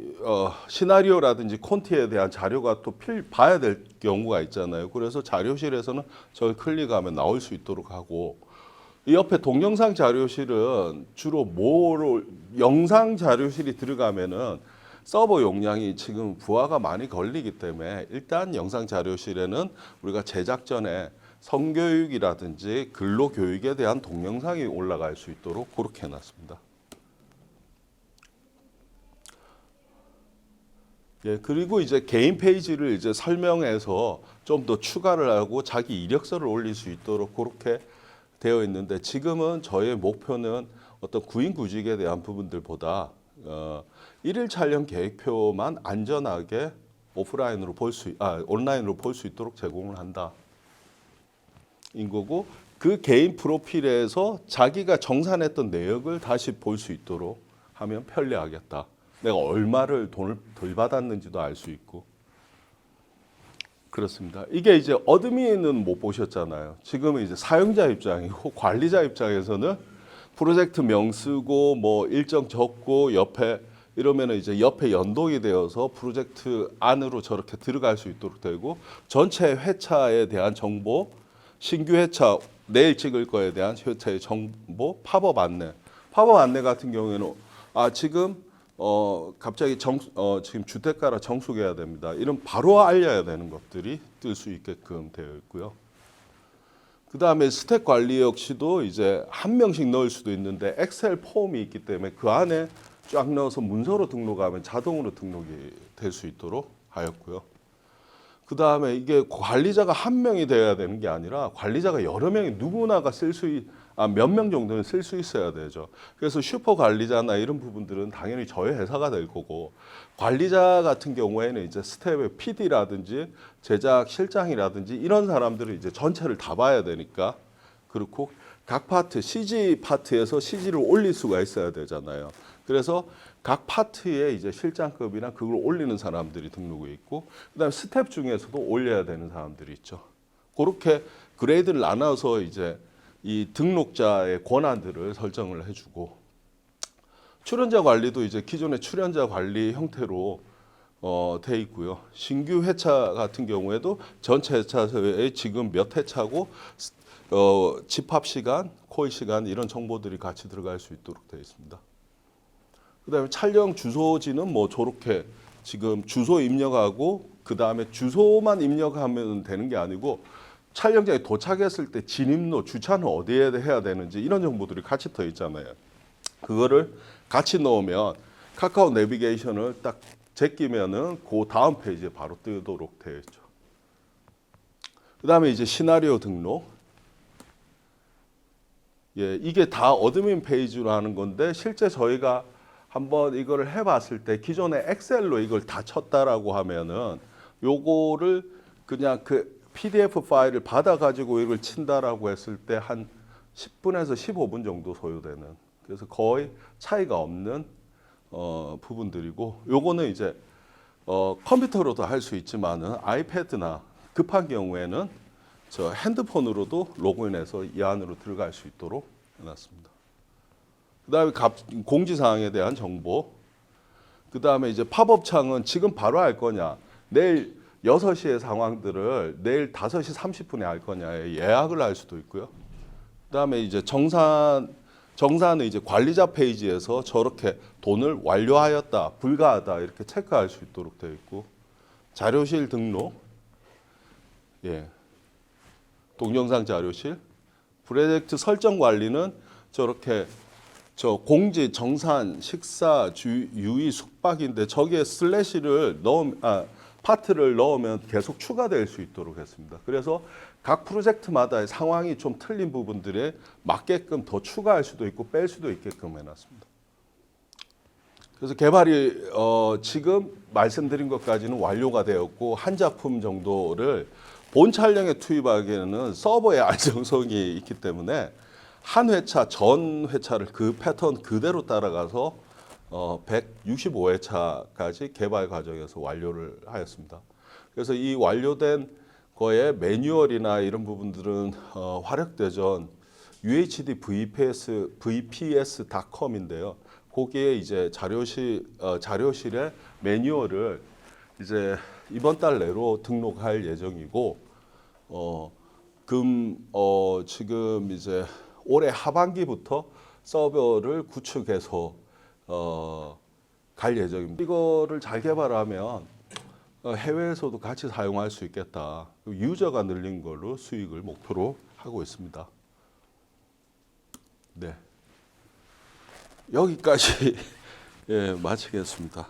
시나리오라든지 콘티에 대한 자료가 또 봐야 될 경우가 있잖아요. 그래서 자료실에서는 저걸 클릭하면 나올 수 있도록 하고, 이 옆에 동영상 자료실은 주로 영상 자료실이 들어가면은 서버 용량이 지금 부하가 많이 걸리기 때문에 일단 영상 자료실에는 우리가 제작 전에 성교육이라든지 근로교육에 대한 동영상이 올라갈 수 있도록 그렇게 해놨습니다. 예, 그리고 이제 개인 페이지를 이제 설명해서 좀 더 추가를 하고 자기 이력서를 올릴 수 있도록 그렇게 되어 있는데, 지금은 저의 목표는 어떤 구인구직에 대한 부분들보다 일일 촬영 계획표만 안전하게 온라인으로 볼 수 있도록 제공을 한다. 인 거고, 그 개인 프로필에서 자기가 정산했던 내역을 다시 볼 수 있도록 하면 편리하겠다. 내가 얼마를 돈을 덜 받았는지도 알 수 있고. 그렇습니다. 이게 이제 어드민은 못 보셨잖아요. 지금은 이제 사용자 입장이고, 관리자 입장에서는 프로젝트 명 쓰고 뭐 일정 적고 옆에 이러면은 이제 옆에 연동이 되어서 프로젝트 안으로 저렇게 들어갈 수 있도록 되고, 전체 회차에 대한 정보, 신규 회차 내일 찍을 거에 대한 회차의 정보, 팝업 안내 같은 경우에는 지금 갑자기 지금 주택가라 정숙해야 됩니다. 이런 바로 알려야 되는 것들이 뜰 수 있게끔 되어 있고요. 그 다음에 스택 관리 역시도 이제 한 명씩 넣을 수도 있는데 엑셀 폼이 있기 때문에 그 안에 쫙 넣어서 문서로 등록하면 자동으로 등록이 될 수 있도록 하였고요. 그 다음에 이게 관리자가 한 명이 되어야 되는 게 아니라 관리자가 여러 명이 누구나가 몇 명 정도는 쓸 수 있어야 되죠. 그래서 슈퍼 관리자나 이런 부분들은 당연히 저희 회사가 될 거고, 관리자 같은 경우에는 이제 스텝의 PD라든지 제작 실장이라든지 이런 사람들은 이제 전체를 다 봐야 되니까 그렇고, 각 파트 CG 파트에서 CG를 올릴 수가 있어야 되잖아요. 그래서 각 파트에 이제 실장급이나 그걸 올리는 사람들이 등록이 있고, 그다음에 스텝 중에서도 올려야 되는 사람들이 있죠. 그렇게 그레이드를 나눠서 이제 이 등록자의 권한들을 설정을 해주고, 출연자 관리도 이제 기존의 출연자 관리 형태로 돼 있고요. 신규 회차 같은 경우에도 전체 회차에 지금 몇 회차고 집합 시간, 코이 시간 이런 정보들이 같이 들어갈 수 있도록 되어 있습니다. 그다음에 촬영 주소지는 뭐 저렇게 지금 주소 입력하고 그 다음에 주소만 입력하면 되는 게 아니고, 촬영장에 도착했을 때 진입로, 주차는 어디에 해야 되는지 이런 정보들이 같이 더 있잖아요. 그거를 같이 넣으면 카카오 내비게이션을 딱 제끼면은 그 다음 페이지에 바로 뜨도록 되어 있죠. 그다음에 이제 시나리오 등록. 예, 이게 다 어드민 페이지로 하는 건데, 실제 저희가 한번 이거를 해봤을 때 기존에 엑셀로 이걸 다 쳤다라고 하면은 요거를 그냥 그 PDF 파일을 받아가지고 이걸 친다라고 했을 때 한 10분에서 15분 정도 소요되는 그래서 거의 차이가 없는 부분들이고, 요거는 이제 컴퓨터로도 할 수 있지만은 아이패드나 급한 경우에는 저 핸드폰으로도 로그인해서 이 안으로 들어갈 수 있도록 해놨습니다. 그다음에 공지사항에 대한 정보. 그다음에 이제 팝업 창은 지금 바로 할 거냐, 내일 6시의 상황들을 내일 5시 30분에 할 거냐에 예약을 할 수도 있고요. 그다음에 이제 정산은 이제 관리자 페이지에서 저렇게 돈을 완료하였다, 불가하다 이렇게 체크할 수 있도록 되어 있고, 자료실 등록, 동영상 자료실, 프로젝트 설정 관리는 저렇게 저 공지, 정산, 식사, 유의, 숙박인데 저기에 슬래시를 파트를 넣으면 계속 추가될 수 있도록 했습니다. 그래서 각 프로젝트마다의 상황이 좀 틀린 부분들에 맞게끔 더 추가할 수도 있고 뺄 수도 있게끔 해놨습니다. 그래서 개발이 지금 말씀드린 것까지는 완료가 되었고, 한 작품 정도를 본 촬영에 투입하기에는 서버의 안정성이 있기 때문에 한 회차, 전 회차를 그 패턴 그대로 따라가서 165회차까지 개발 과정에서 완료를 하였습니다. 그래서 이 완료된 거에 매뉴얼이나 이런 부분들은 화력대전 UHD VPS.com인데요. 거기에 이제 자료실에 매뉴얼을 이제 이번 달 내로 등록할 예정이고, 지금 이제 올해 하반기부터 서버를 구축해서 갈 예정입니다. 이거를 잘 개발하면 해외에서도 같이 사용할 수 있겠다. 유저가 늘린 걸로 수익을 목표로 하고 있습니다. 네, 여기까지 마치겠습니다.